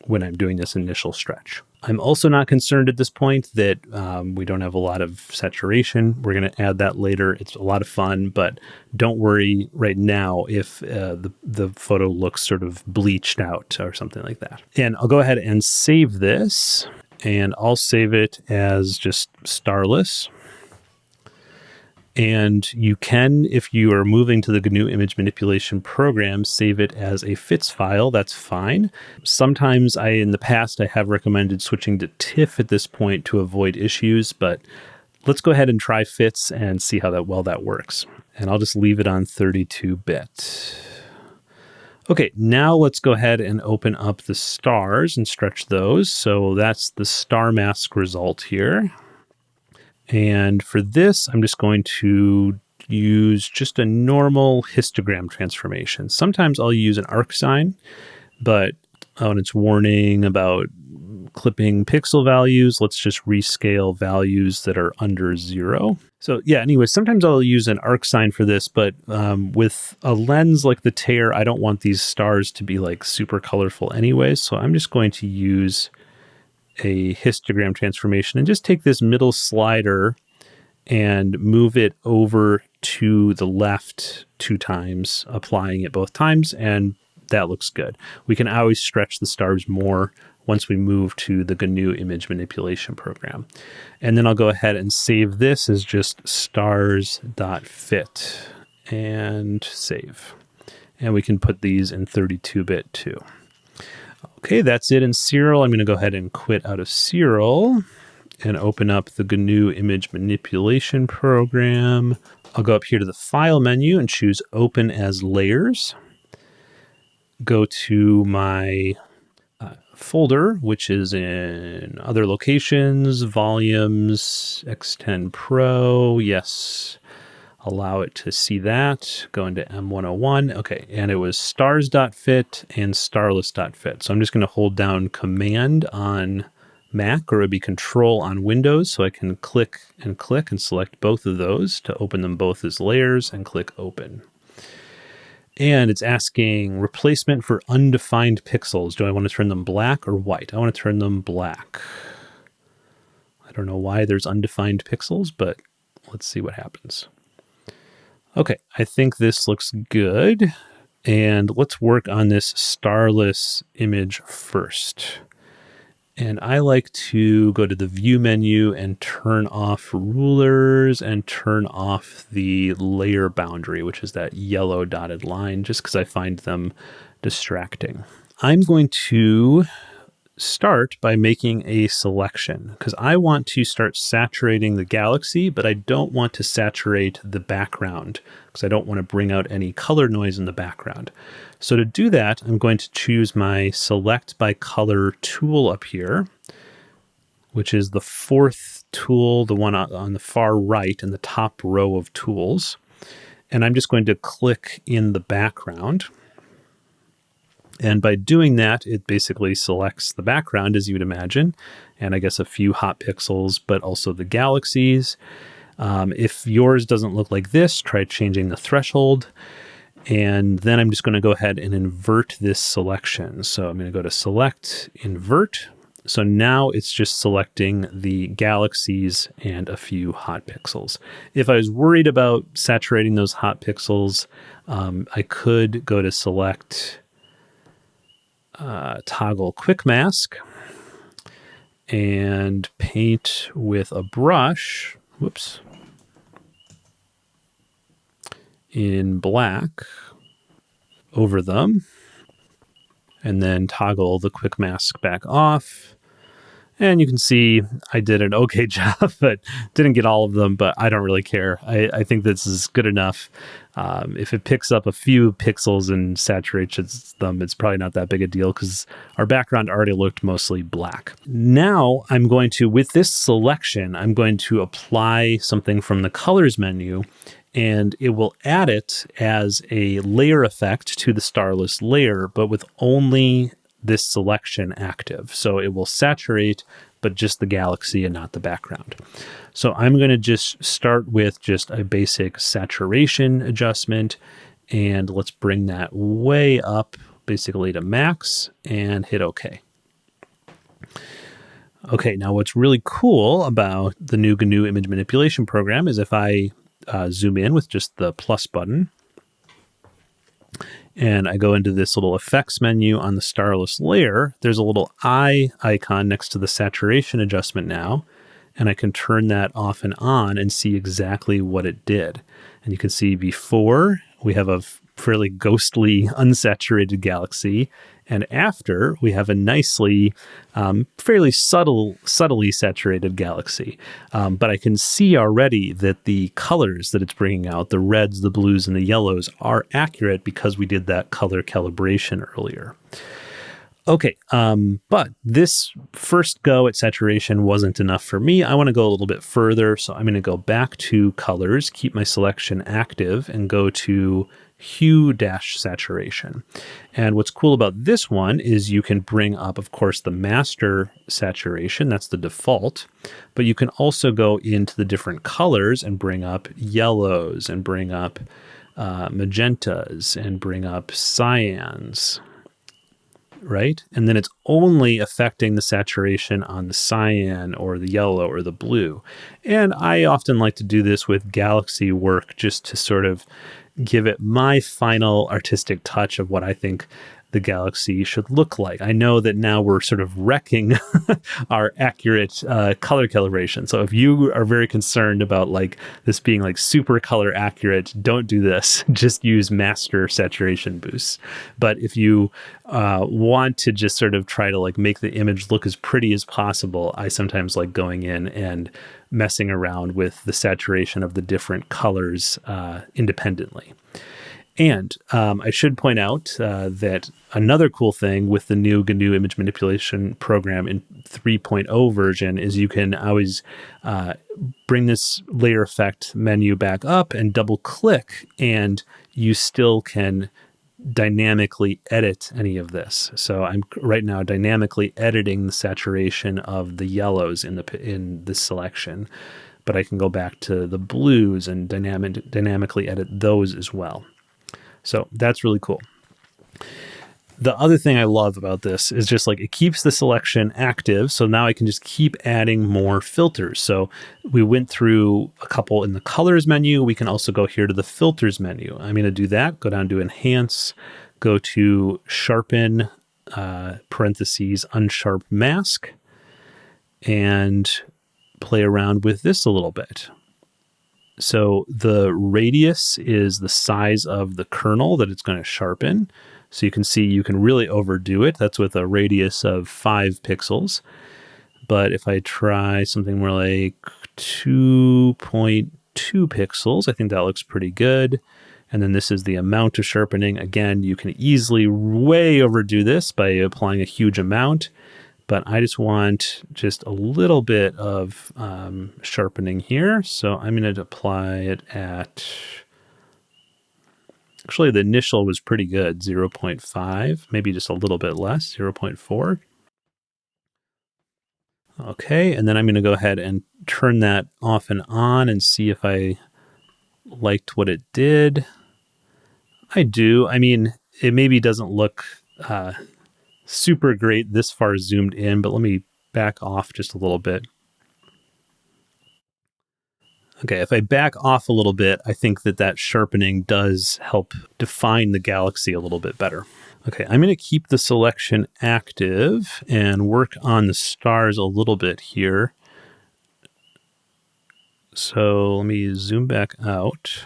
when I'm doing this initial stretch. I'm also not concerned at this point that we don't have a lot of saturation. We're going to add that later. It's a lot of fun, but don't worry right now if the photo looks sort of bleached out or something like that. And I'll go ahead and save this, and I'll save it as just starless. And you can, if you are moving to the GNU image manipulation program, save it as a FITS file. That's fine. Sometimes in the past, I have recommended switching to TIFF at this point to avoid issues, but let's go ahead and try FITS and see how well that works. And I'll just leave it on 32-bit. Okay, now let's go ahead and open up the stars and stretch those. So that's the star mask result here. And for this, I'm just going to use just a normal histogram transformation. Sometimes I'll use an arc sign, but when it's warning about clipping pixel values, let's just rescale values that are under 0. So yeah, anyway, sometimes I'll use an arc sign for this, but with a lens like the Tear, I don't want these stars to be like super colorful anyway. So I'm just going to use a histogram transformation and just take this middle slider and move it over to the left 2 times, applying it both times, and that looks good. We can always stretch the stars more once we move to the GNU image manipulation program. And then I'll go ahead and save this as just stars.fit and save. And we can put these in 32-bit too. Okay, that's it in Siril. I'm going to go ahead and quit out of Siril and open up the GNU image manipulation program. I'll go up here to the File menu and choose Open as Layers. Go to my folder, which is in Other Locations, Volumes, X10 Pro. Yes, allow it to see that, go into M101. Okay, and it was stars.fit and starless.fit. So I'm just going to hold down Command on Mac, or it would be Control on Windows, so I can click and select both of those to open them both as layers and click Open. And it's asking replacement for undefined pixels. Do I want to turn them black or white? I want to turn them black. I don't know why there's undefined pixels, but let's see what happens. Okay, I think this looks good. And let's work on this starless image first. And I like to go to the View menu and turn off rulers and turn off the layer boundary, which is that yellow dotted line, just because I find them distracting. I'm going to start by making a selection, because I want to start saturating the galaxy, but I don't want to saturate the background, because I don't want to bring out any color noise in the background. So to do that, I'm going to choose my Select by Color tool up here, which is the fourth tool, the one on the far right in the top row of tools. And I'm just going to click in the background. And by doing that, it basically selects the background, as you would imagine, and I guess a few hot pixels, but also the galaxies. If yours doesn't look like this, try changing the threshold. And then I'm just going to go ahead and invert this selection. So I'm going to go to Select, Invert. So now it's just selecting the galaxies and a few hot pixels. If I was worried about saturating those hot pixels, I could go to Select, Toggle Quick Mask, and paint with a brush, whoops, in black over them, and then toggle the quick mask back off. And you can see I did an okay job, but didn't get all of them, but I don't really care. I think this is good enough. If it picks up a few pixels and saturates them, it's probably not that big a deal because our background already looked mostly black. Now I'm going to, with this selection, I'm going to apply something from the Colors menu, and it will add it as a layer effect to the starless layer, but with only this selection active. So it will saturate, but just the galaxy and not the background. So I'm going to just start with just a basic saturation adjustment, and let's bring that way up basically to max and hit OK. Okay, now what's really cool about the new GNU image manipulation program is if I zoom in with just the plus button, and I go into this little effects menu on the starless layer, there's a little eye icon next to the saturation adjustment now, and I can turn that off and on and see exactly what it did. And you can see before we have a fairly ghostly unsaturated galaxy, and after we have a nicely, fairly subtly saturated galaxy. But I can see already that the colors that it's bringing out, the reds, the blues, and the yellows, are accurate because we did that color calibration earlier. Okay, but this first go at saturation wasn't enough for me. I want to go a little bit further, so I'm going to go back to Colors, keep my selection active, and go to Hue-Saturation. And what's cool about this one is you can bring up, of course, the master saturation. That's the default. But you can also go into the different colors and bring up yellows and bring up magentas and bring up cyans, right? And then it's only affecting the saturation on the cyan or the yellow or the blue. And I often like to do this with galaxy work just to sort of give it my final artistic touch of what I think the galaxy should look like. I know that now we're sort of wrecking our accurate color calibration. So if you are very concerned about like this being like super color accurate, don't do this. Just use master saturation boosts. But if you want to just sort of try to like make the image look as pretty as possible, I sometimes like going in and messing around with the saturation of the different colors independently. And I should point out that another cool thing with the new GNU image manipulation program in 3.0 version is you can always bring this layer effect menu back up and double click, and you still can dynamically edit any of this. So I'm right now dynamically editing the saturation of the yellows in this selection, but I can go back to the blues and dynamically edit those as well. So that's really cool. The other thing I love about this is just like it keeps the selection active. So now I can just keep adding more filters. So we went through a couple in the colors menu. We can also go here to the filters menu. I'm going to do that. Go down to enhance, go to sharpen, parentheses, unsharp mask, and play around with this a little bit. So the radius is the size of the kernel that it's going to sharpen. So you can see you can really overdo it. That's with a radius of 5 pixels. But if I try something more like 2.2 pixels, I think that looks pretty good. And then this is the amount of sharpening. Again, you can easily way overdo this by applying a huge amount. But I just want just a little bit of sharpening here. So I'm going to apply it at, actually the initial was pretty good, 0.5, maybe just a little bit less, 0.4. Okay, and then I'm going to go ahead and turn that off and on and see if I liked what it did. I do. I mean, it maybe doesn't look super great this far zoomed in, but let me back off just a little bit. Okay, if I back off a little bit, I think that sharpening does help define the galaxy a little bit better. Okay, I'm going to keep the selection active and work on the stars a little bit here. So let me zoom back out.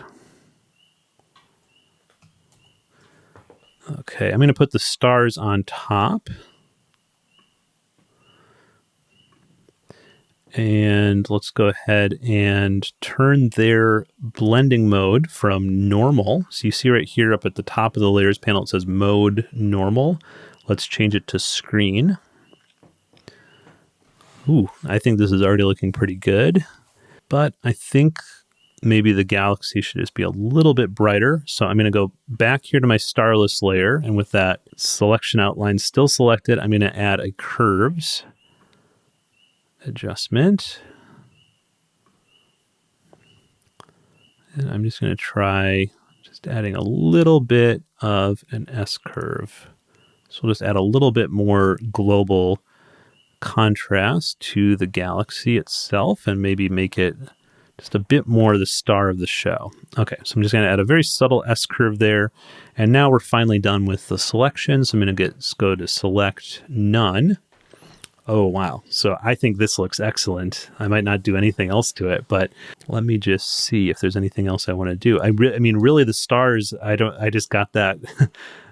Okay, I'm going to put the stars on top. And let's go ahead and turn their blending mode from normal. So you see right here up at the top of the layers panel, it says mode normal. Let's change it to screen. Ooh, I think this is already looking pretty good, but I think maybe the galaxy should just be a little bit brighter. So I'm going to go back here to my starless layer, and with that selection outline still selected, I'm going to add a curves adjustment. And I'm just going to try just adding a little bit of an S-curve. So we'll just add a little bit more global contrast to the galaxy itself and maybe make it just a bit more the star of the show. Okay, so I'm just going to add a very subtle S-curve there. And now we're finally done with the selection. So I'm going to go to select none. Oh, wow. So I think this looks excellent. I might not do anything else to it, but let me just see if there's anything else I want to do. I mean, really the stars, I just got that.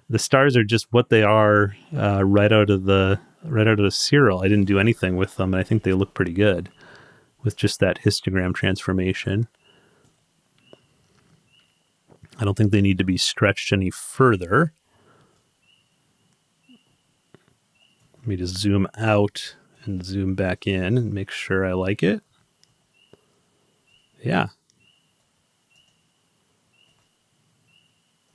The stars are just what they are right out of the Siril. I didn't do anything with them, and I think they look pretty good with just that histogram transformation. I don't think they need to be stretched any further. Let me just zoom out and zoom back in and make sure I like it. Yeah.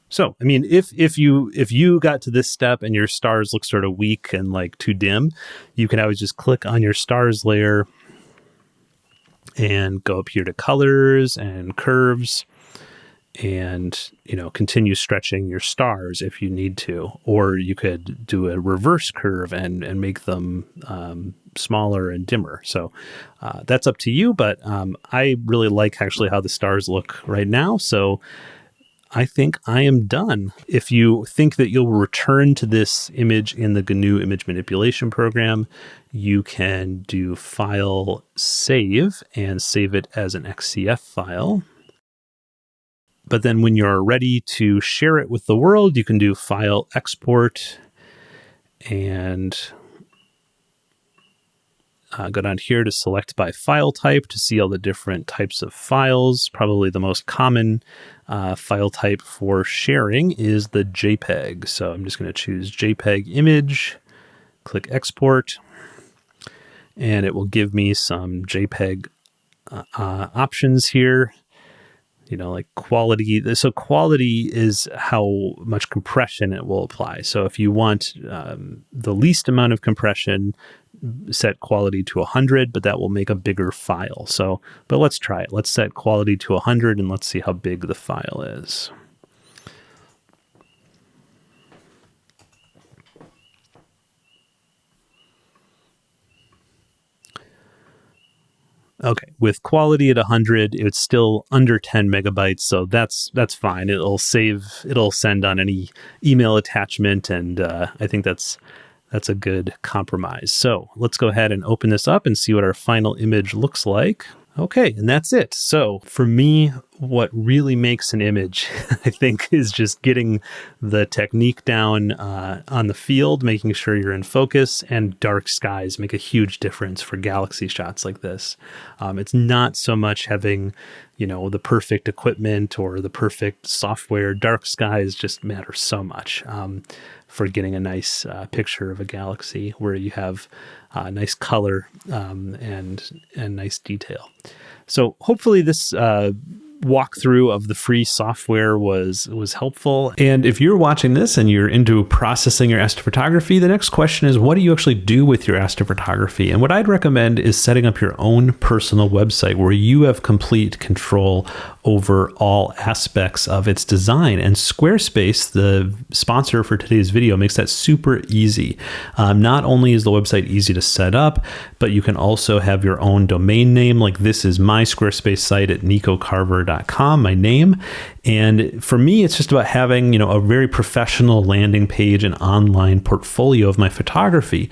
So, I mean, if you got to this step and your stars look sort of weak and like too dim, you can always just click on your stars layer and go up here to colors and curves and, continue stretching your stars if you need to. Or you could do a reverse curve and make them smaller and dimmer. So that's up to you, but I really like actually how the stars look right now. So I think I am done. If you think that you'll return to this image in the GNU image manipulation program, you can do File, Save, and save it as an XCF file. But then when you're ready to share it with the world, you can do File, Export, and Go down here to select by file type to see all the different types of files. Probably the most common file type for sharing is the JPEG. So I'm just going to choose JPEG image, click export, and it will give me some JPEG options here. You know, like quality. So quality is how much compression it will apply. So if you want the least amount of compression, set quality to 100, but that will make a bigger file. So, but let's try it. Let's set quality to 100 and let's see how big the file is. Okay, with quality at 100, it's still under 10 megabytes, so that's fine. It'll send on any email attachment, and I think that's a good compromise. So let's go ahead and open this up and see what our final image looks like. Okay, and that's it. So for me, what really makes an image, I think, is just getting the technique down on the field, making sure you're in focus, and dark skies make a huge difference for galaxy shots like this. It's not so much having, you know, the perfect equipment or the perfect software. Dark skies just matter so much for getting a nice picture of a galaxy where you have nice color and nice detail. So hopefully this walkthrough of the free software was helpful. And if you're watching this and you're into processing your astrophotography, the next question is, what do you actually do with your astrophotography? And what I'd recommend is setting up your own personal website where you have complete control over all aspects of its design. And Squarespace, the sponsor for today's video, makes that super easy. Not only is the website easy to set up, but you can also have your own domain name. Like this is my Squarespace site at nicocarver.com, my name. And for me, it's just about having, you know, a very professional landing page and online portfolio of my photography.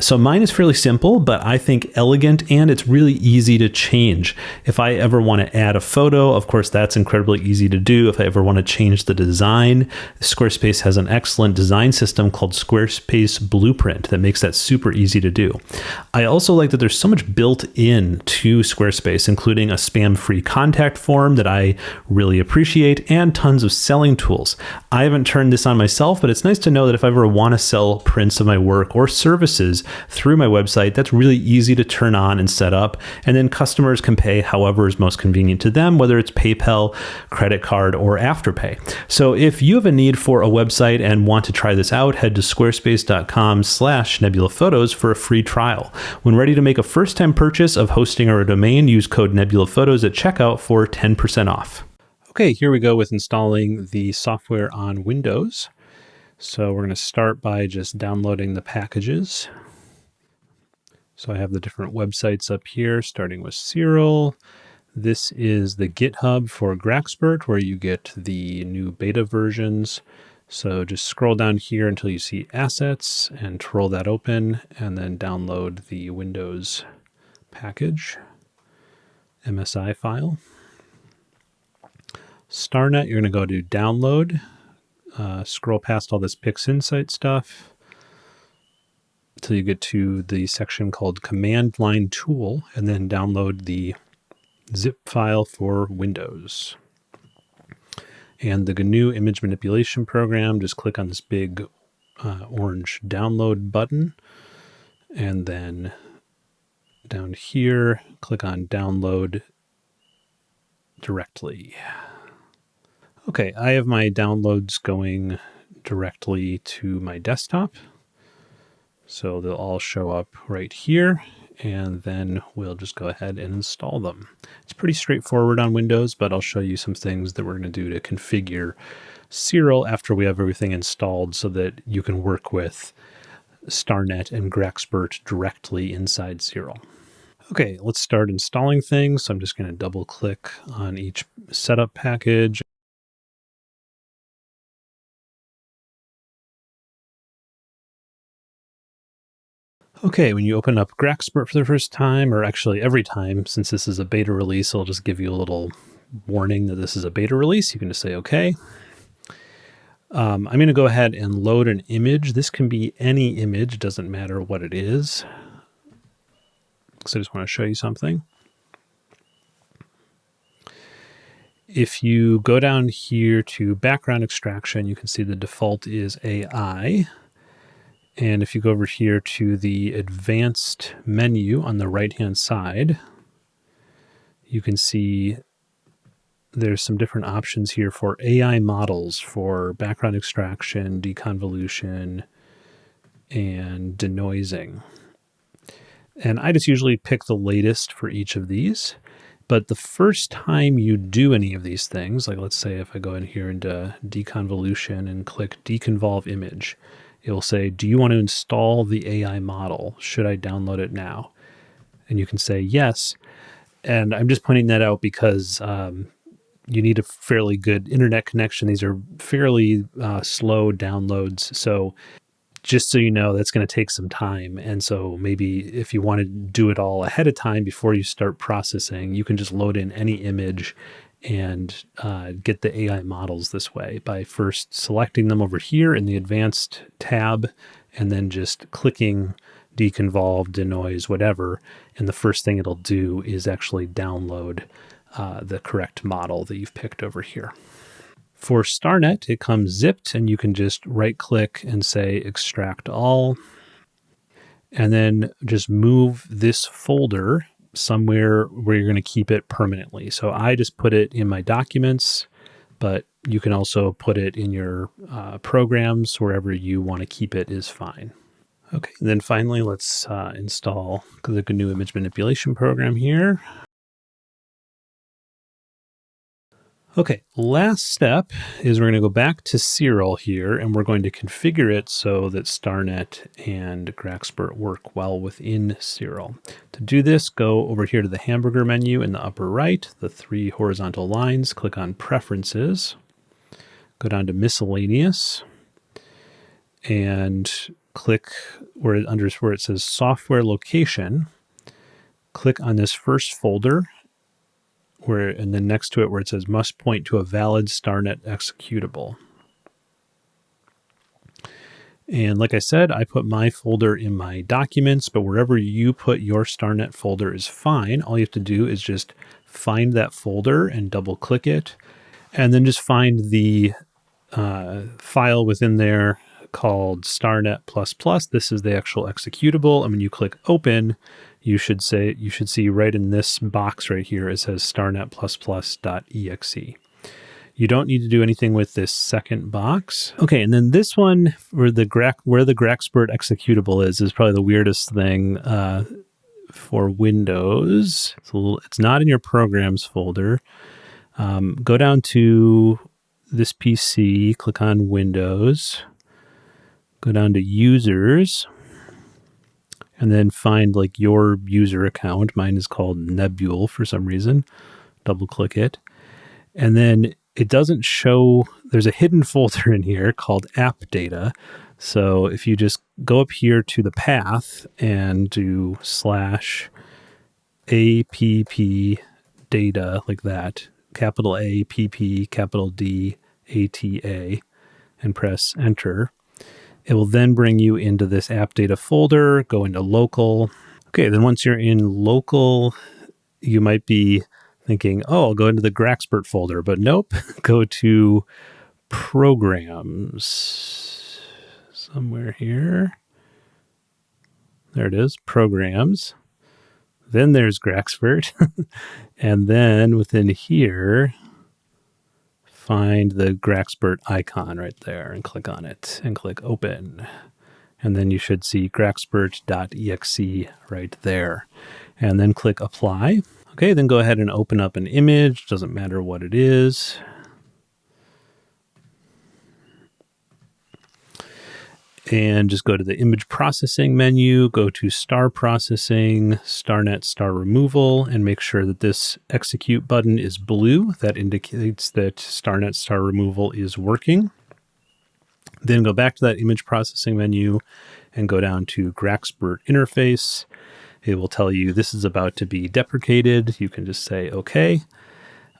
So mine is fairly simple, but I think elegant, and it's really easy to change. If I ever want to add a photo, of course, that's incredibly easy to do. If I ever want to change the design, Squarespace has an excellent design system called Squarespace Blueprint that makes that super easy to do. I also like that there's so much built in to Squarespace, including a spam-free contact form that I really appreciate, and tons of selling tools. I haven't turned this on myself, but it's nice to know that if I ever want to sell prints of my work or services through my website, that's really easy to turn on and set up. And then customers can pay however is most convenient to them, whether it's PayPal, credit card, or Afterpay. So if you have a need for a website and want to try this out, head to squarespace.com/nebulaphotos for a free trial. When ready to make a first-time purchase of hosting or a domain, use code nebulaphotos at checkout for 10% off. Okay, here we go with installing the software on Windows. So we're going to start by just downloading the packages. So I have the different websites up here, starting with Siril. This is the GitHub for GraXpert, where you get the new beta versions. So just scroll down here until you see assets and twirl that open, and then download the Windows package, MSI file. StarNet, you're going to go to download, scroll past all this PixInsight stuff until you get to the section called Command Line Tool, and then download the zip file for Windows. And the GNU image manipulation program, just click on this big orange download button, and then down here, click on download directly. Okay, I have my downloads going directly to my desktop. So they'll all show up right here, and then we'll just go ahead and install them. It's pretty straightforward on Windows, but I'll show you some things that we're going to do to configure Siril after we have everything installed so that you can work with StarNet and GraXpert directly inside Siril. Okay, let's start installing things. So I'm just going to double click on each setup package. Okay, when you open up GraXpert for the first time, or actually every time, since this is a beta release, I'll just give you a little warning that this is a beta release. You can just say, okay. I'm going to go ahead and load an image. This can be any image, doesn't matter what it is. because I just want to show you something. If you go down here to background extraction, you can see the default is AI. And if you go over here to the advanced menu on the right-hand side, you can see there's some different options here for AI models for background extraction, deconvolution, and denoising. And I just usually pick the latest for each of these. But the first time you do any of these things, like let's say if I go in here into deconvolution and click deconvolve image, it will say, do you want to install the AI model? Should I download it now? And you can say yes. And I'm just pointing that out because you need a fairly good internet connection. These are fairly slow downloads. So just so you know, that's going to take some time. And so maybe if you want to do it all ahead of time before you start processing, you can just load in any image and get the AI models this way by first selecting them over here in the advanced tab and then just clicking deconvolve, denoise, whatever. And the first thing it'll do is actually download the correct model that you've picked over here. For StarNet, it comes zipped, and you can just right-click and say Extract All, and then just move this folder somewhere where you're going to keep it permanently. So I just put it in my documents, but you can also put it in your programs. Wherever you want to keep it is fine. Okay, and then finally, let's install the GNU image manipulation program here. Okay, last step is we're going to go back to Siril here, and we're going to configure it so that StarNet and GraXpert work well within Siril. To do this, go over here to the hamburger menu in the upper right, the 3 horizontal lines, click on Preferences, go down to Miscellaneous, and click where it says Software Location, click on this first folder, and then next to it where it says must point to a valid StarNet executable. And like I said, I put my folder in my documents, but wherever you put your StarNet folder is fine. All you have to do is just find that folder and double click it, and then just find the file within there called StarNet++. This is the actual executable. And when you click open, you should see right in this box right here, it says starnet++.exe. You don't need to do anything with this second box. Okay, and then this one where the GraXpert executable is probably the weirdest thing for Windows. It's not in your programs folder. Go down to this PC, click on Windows, go down to Users, and then find like your user account. Mine is called Nebule for some reason. Double click it. And then it doesn't show, there's a hidden folder in here called app data. So if you just go up here to the path and do /app data like that, capital A, PP, capital D, ATA, and press enter, it will then bring you into this app data folder, go into local. Okay, then once you're in local, you might be thinking, oh, I'll go into the GraXpert folder, but nope, go to programs, somewhere here. There it is, programs. Then there's GraXpert. And then within here, find the GraXpert icon right there and click on it and click open. And then you should see GraXpert.exe right there. And then click apply. Okay, then go ahead and open up an image. Doesn't matter what it is. And just go to the image processing menu, go to star processing, StarNet star removal, and make sure that this execute button is blue. That indicates that StarNet star removal is working. Then go back to that image processing menu and go down to GraXpert interface. It will tell you this is about to be deprecated. You can just say okay,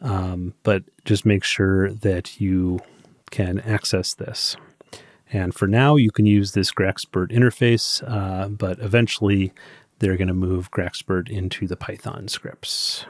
but just make sure that you can access this. And for now, you can use this GraXpert interface, but eventually they're going to move GraXpert into the Python scripts.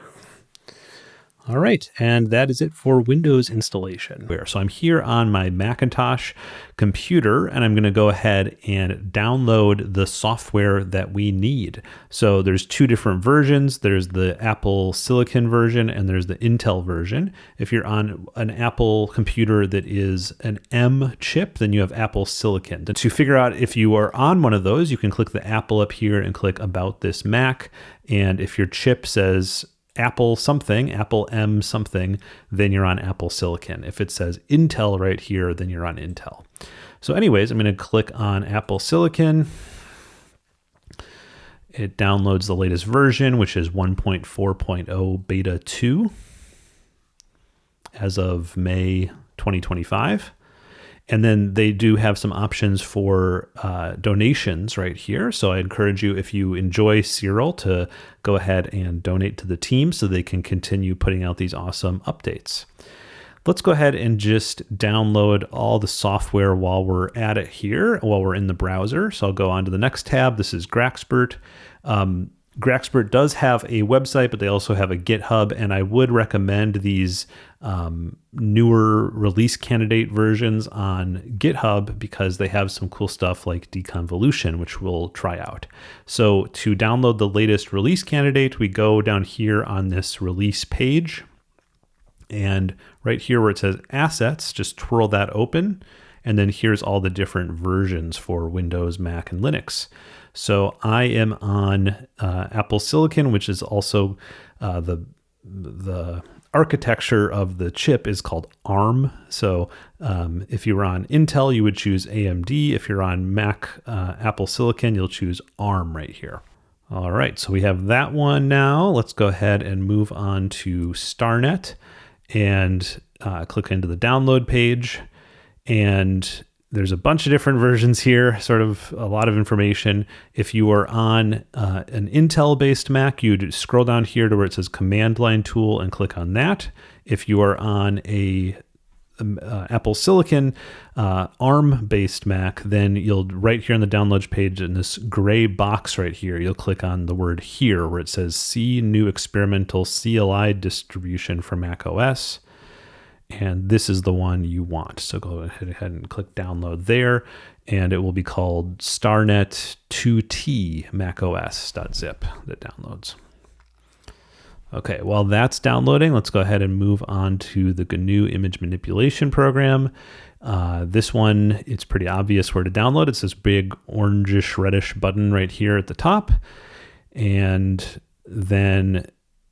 All right, and that is it for Windows installation. So I'm here on my Macintosh computer, and I'm going to go ahead and download the software that we need. So there's two different versions. There's the Apple Silicon version, and there's the Intel version. If you're on an Apple computer that is an M chip, then you have Apple Silicon. To figure out if you are on one of those, you can click the Apple up here and click About This Mac. And if your chip says Apple something, Apple M something, then you're on Apple Silicon. If it says Intel right here, then you're on Intel. So anyways, I'm going to click on Apple Silicon. It downloads the latest version, which is 1.4.0 beta 2 as of May 2025. And then they do have some options for donations right here. So I encourage you, if you enjoy Siril, to go ahead and donate to the team so they can continue putting out these awesome updates. Let's go ahead and just download all the software while we're at it here, while we're in the browser. So I'll go on to the next tab. This is GraXpert. GraXpert does have a website, but they also have a GitHub, and I would recommend these newer release candidate versions on GitHub because they have some cool stuff like deconvolution, which we'll try out. So to download the latest release candidate, we go down here on this release page, and right here where it says assets, just twirl that open, and then here's all the different versions for Windows, Mac, and Linux. So I am on Apple Silicon, which is also the architecture of the chip is called ARM. So if you were on Intel, you would choose AMD. If you're on Mac, Apple Silicon, you'll choose ARM right here. All right, so we have that one now. Let's go ahead and move on to StarNet and click into the download page. And there's a bunch of different versions here, sort of a lot of information. If you are on an Intel-based Mac, you'd scroll down here to where it says Command Line Tool and click on that. If you are on a Apple Silicon ARM-based Mac, then you'll right here on the downloads page in this gray box right here, you'll click on the word Here where it says See New Experimental CLI Distribution for macOS. And this is the one you want. So go ahead and click download there, and it will be called StarNet 2T macOS.zip that downloads. Okay, while that's downloading, let's go ahead and move on to the GNU image manipulation program. This one, it's pretty obvious where to download. It's this big orangish reddish button right here at the top. And then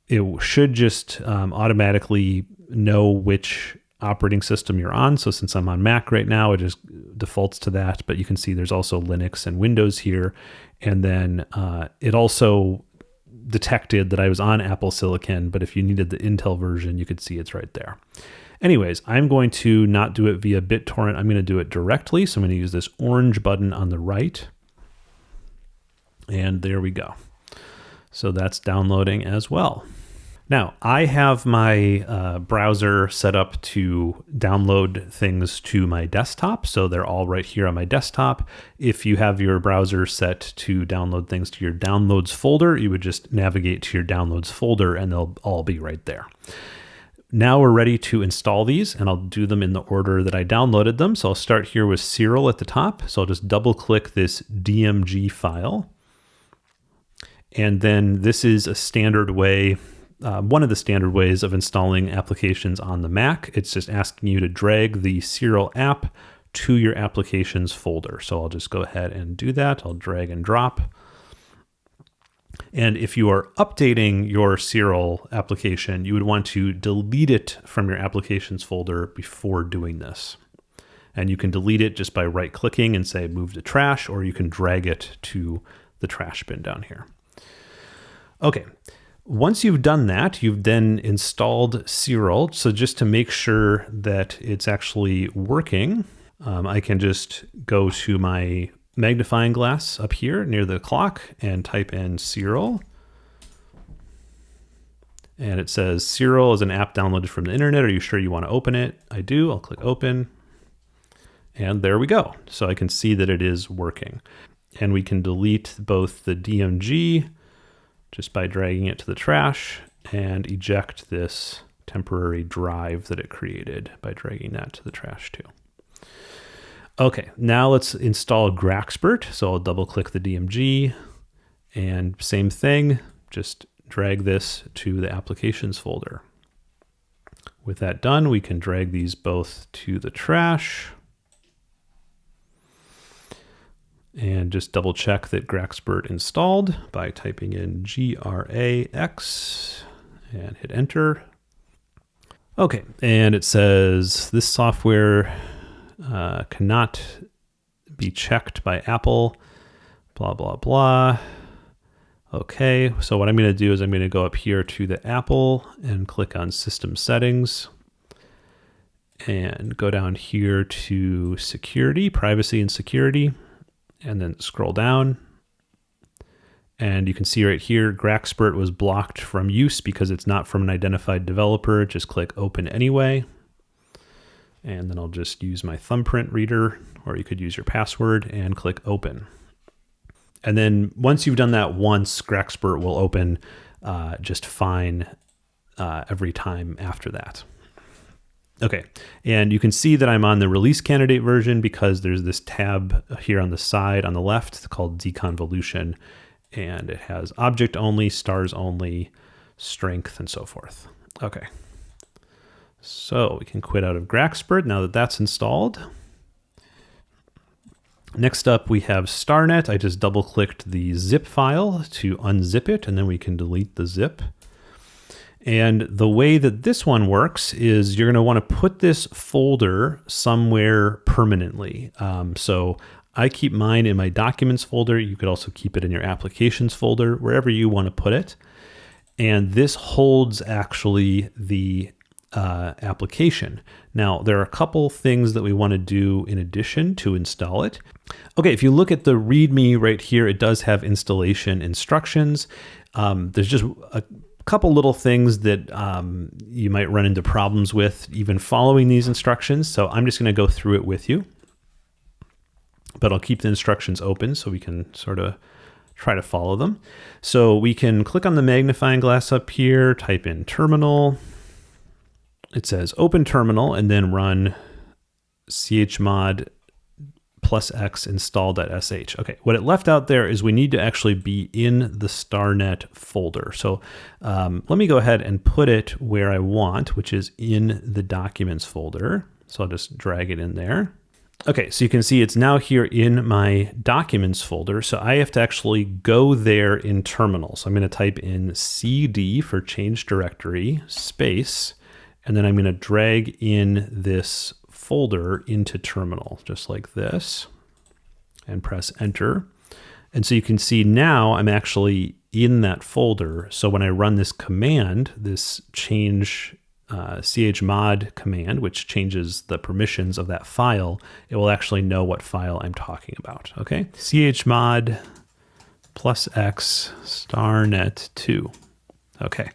it should just automatically know which operating system you're on. So since I'm on Mac right now, it just defaults to that, but you can see there's also Linux and Windows here. And then it also detected that I was on Apple Silicon, but if you needed the Intel version, you could see it's right there. Anyways, I'm going to not do it via BitTorrent. I'm going to do it directly. So I'm going to use this orange button on the right. And there we go. So that's downloading as well. Now, I have my browser set up to download things to my desktop, so they're all right here on my desktop. If you have your browser set to download things to your downloads folder, you would just navigate to your downloads folder and they'll all be right there. Now we're ready to install these, and I'll do them in the order that I downloaded them. So I'll start here with Siril at the top. So I'll just double click this DMG file. And then this is a standard way, one of the standard ways of installing applications on the Mac. It's just asking you to drag the Siril app to your applications folder. So I'll just go ahead and do that. I'll drag and drop. And if you are updating your Siril application, you would want to delete it from your applications folder before doing this. And you can delete it just by right-clicking and say move to trash, or you can drag it to the trash bin down here. Okay. Once you've done that, you've then installed Siril. So just to make sure that it's actually working, I can just go to my magnifying glass up here near the clock and type in Siril. And it says Siril is an app downloaded from the internet. Are you sure you want to open it? I do. I'll click open. And there we go. So I can see that it is working. And we can delete both the DMG just by dragging it to the trash and eject this temporary drive that it created by dragging that to the trash too. Okay, now let's install GraXpert. So I'll double click the DMG and same thing, just drag this to the applications folder. With that done, we can drag these both to the trash and just double check that GraXpert installed by typing in GRAX and hit enter. Okay, and it says this software cannot be checked by Apple, blah, blah, blah. Okay, so what I'm going to do is I'm going to go up here to the Apple and click on System Settings and go down here to Security, Privacy and Security, and then scroll down. And you can see right here, GraXpert was blocked from use because it's not from an identified developer. Just click Open Anyway. And then I'll just use my thumbprint reader, or you could use your password and click Open. And then once you've done that once, GraXpert will open just fine every time after that. Okay, and you can see that I'm on the release candidate version because there's this tab here on the side on the left called deconvolution, and it has object only, stars only, strength, and so forth. Okay. So we can quit out of GraXpert now that that's installed. Next up, we have StarNet. I just double clicked the zip file to unzip it, and then we can delete the zip. And the way that this one works is you're going to want to put this folder somewhere permanently. So I keep mine in my documents folder. You could also keep it in your applications folder, wherever you want to put it. And this holds actually the application. Now, there are a couple things that we want to do in addition to install it. Okay, if you look at the README right here, it does have installation instructions. There's just a couple little things that you might run into problems with even following these instructions. So I'm just going to go through it with you, but I'll keep the instructions open so we can sort of try to follow them. So we can click on the magnifying glass up here, type in terminal. It says open terminal and then run chmod +x install.sh. Okay, what it left out there is we need to actually be in the StarNet folder. So let me go ahead and put it where I want, which is in the documents folder. So I'll just drag it in there. Okay, so you can see it's now here in my documents folder. So I have to actually go there in terminal. So I'm going to type in cd for change directory space, and then I'm going to drag in this folder into terminal, just like this, and press enter. And so you can see now I'm actually in that folder. So when I run this command, this change chmod command, which changes the permissions of that file, it will actually know what file I'm talking about. Okay, chmod +x starnet2. Okay.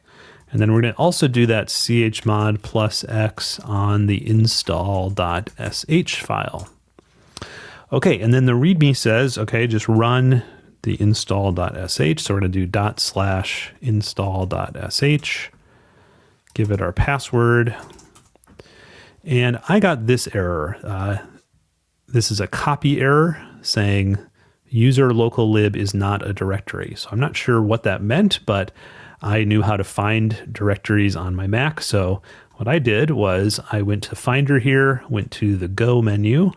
And then we're going to also do that chmod +x on the install.sh file. Okay, and then the README says, okay, just run the install.sh. So we're going to do /install.sh, give it our password. And I got this error. This is a copy error saying user local lib is not a directory. So I'm not sure what that meant, but I knew how to find directories on my Mac. So what I did was I went to Finder here, went to the Go menu,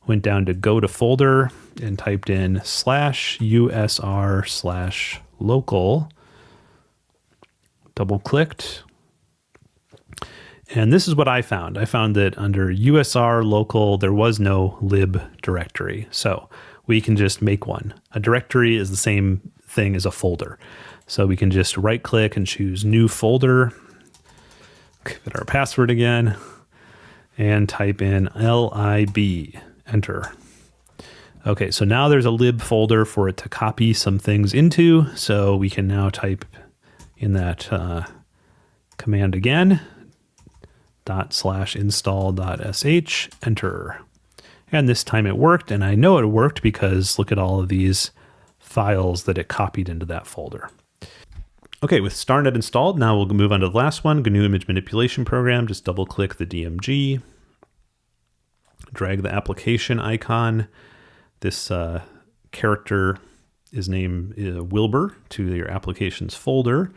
went down to Go to Folder, and typed in /usr/local, double clicked. And this is what I found. I found that under USR local, there was no lib directory. So we can just make one. A directory is the same thing as a folder. So we can just right click and choose new folder, give it our password again, and type in lib, enter. Okay, so now there's a lib folder for it to copy some things into. So we can now type in that command again, /install.sh, enter. And this time it worked, and I know it worked because look at all of these files that it copied into that folder. Okay, with StarNet installed, now we'll move on to the last one, GNU Image Manipulation Program. Just double click the DMG, drag the application icon. This character is named Wilbur to your applications folder.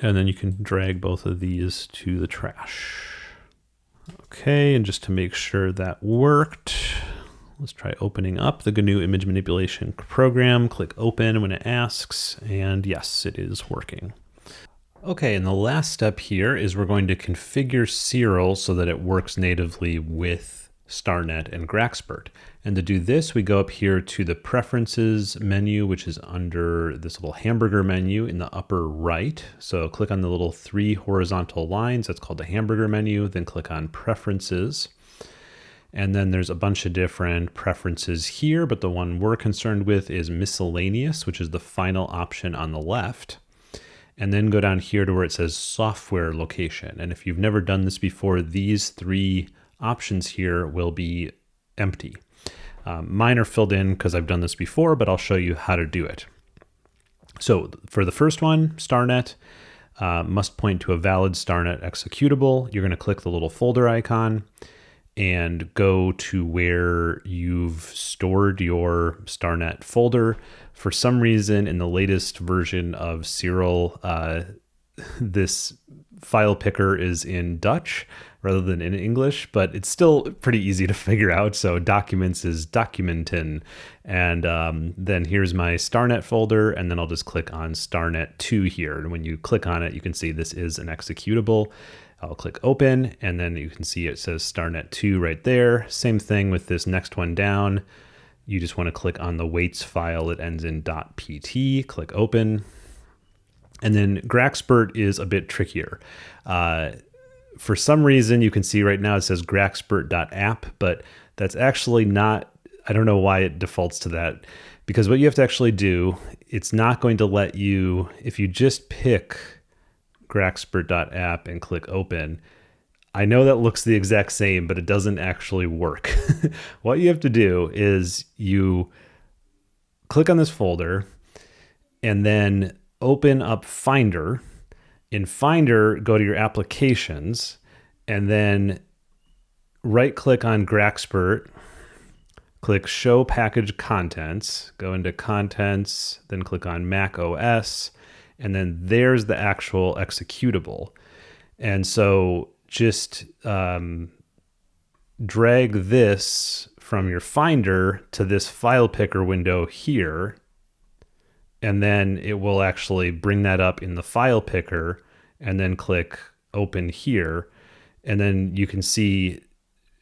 And then you can drag both of these to the trash. Okay, and just to make sure that worked, let's try opening up the GNU Image Manipulation Program. Click Open when it asks, and yes, it is working. Okay, and the last step here is we're going to configure Siril so that it works natively with StarNet and GraXpert. And to do this, we go up here to the Preferences menu, which is under this little hamburger menu in the upper right. So click on the little 3 horizontal lines, that's called the hamburger menu, then click on Preferences. And then there's a bunch of different preferences here, but the one we're concerned with is Miscellaneous, which is the final option on the left. And then go down here to where it says Software Location. And if you've never done this before, these 3 options here will be empty. Mine are filled in because I've done this before, but I'll show you how to do it. So for the first one, StarNet must point to a valid StarNet executable. You're going to click the little folder icon and go to where you've stored your StarNet folder. For some reason, in the latest version of Siril, this file picker is in Dutch rather than in English, but it's still pretty easy to figure out. So documents is documenten. And then here's my StarNet folder, and then I'll just click on StarNet 2 here. And when you click on it, you can see this is an executable. I'll click open, and then you can see it says StarNet 2 right there. Same thing with this next one down. You just want to click on the weights file. It ends in .pt, click open. And then GraXpert is a bit trickier. For some reason, you can see right now it says GraXpert.app, but that's actually not, I don't know why it defaults to that, because what you have to actually do, it's not going to let you, if you just pick GraXpert.app and click open, I know that looks the exact same, but it doesn't actually work. What you have to do is you click on this folder and then open up Finder. In Finder, go to your applications and then right click on GraXpert, click Show Package Contents, go into Contents, then click on macOS, and then there's the actual executable. And so just drag this from your Finder to this file picker window here, and then it will actually bring that up in the file picker, and then click open here. And then you can see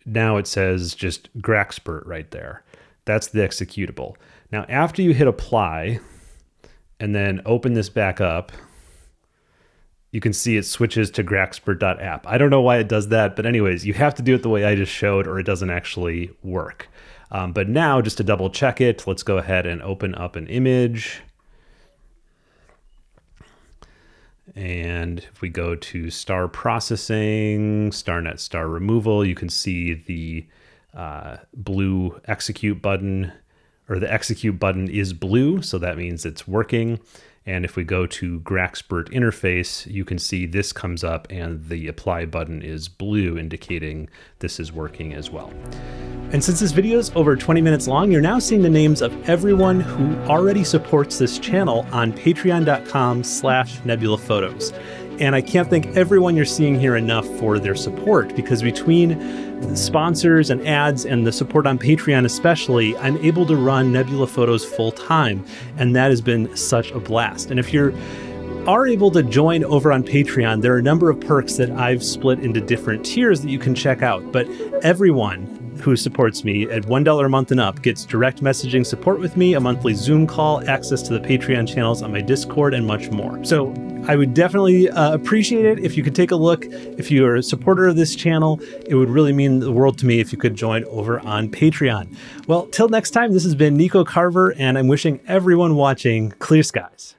now it says just GraXpert right there. That's the executable. Now, after you hit apply and then open this back up, you can see it switches to GraXpert.app. I don't know why it does that, but anyways, you have to do it the way I just showed or it doesn't actually work. But now, just to double check it, let's go ahead and open up an image. And if we go to star processing, StarNet star removal, you can see the blue execute button, or the execute button is blue, so that means it's working. And if we go to GraXpert interface, you can see this comes up and the apply button is blue, indicating this is working as well. And since this video is over 20 minutes long, you're now seeing the names of everyone who already supports this channel on patreon.com/nebulaphotos. And I can't thank everyone you're seeing here enough for their support, because between the sponsors and ads and the support on Patreon especially, I'm able to run Nebula Photos full time. And that has been such a blast. And if you're able to join over on Patreon, there are a number of perks that I've split into different tiers that you can check out. But everyone who supports me at $1 a month and up gets direct messaging support with me, a monthly Zoom call, access to the Patreon channels on my Discord, and much more. So I would definitely appreciate it if you could take a look. If you're a supporter of this channel, it would really mean the world to me if you could join over on Patreon. Well, till next time, this has been Nico Carver, and I'm wishing everyone watching clear skies.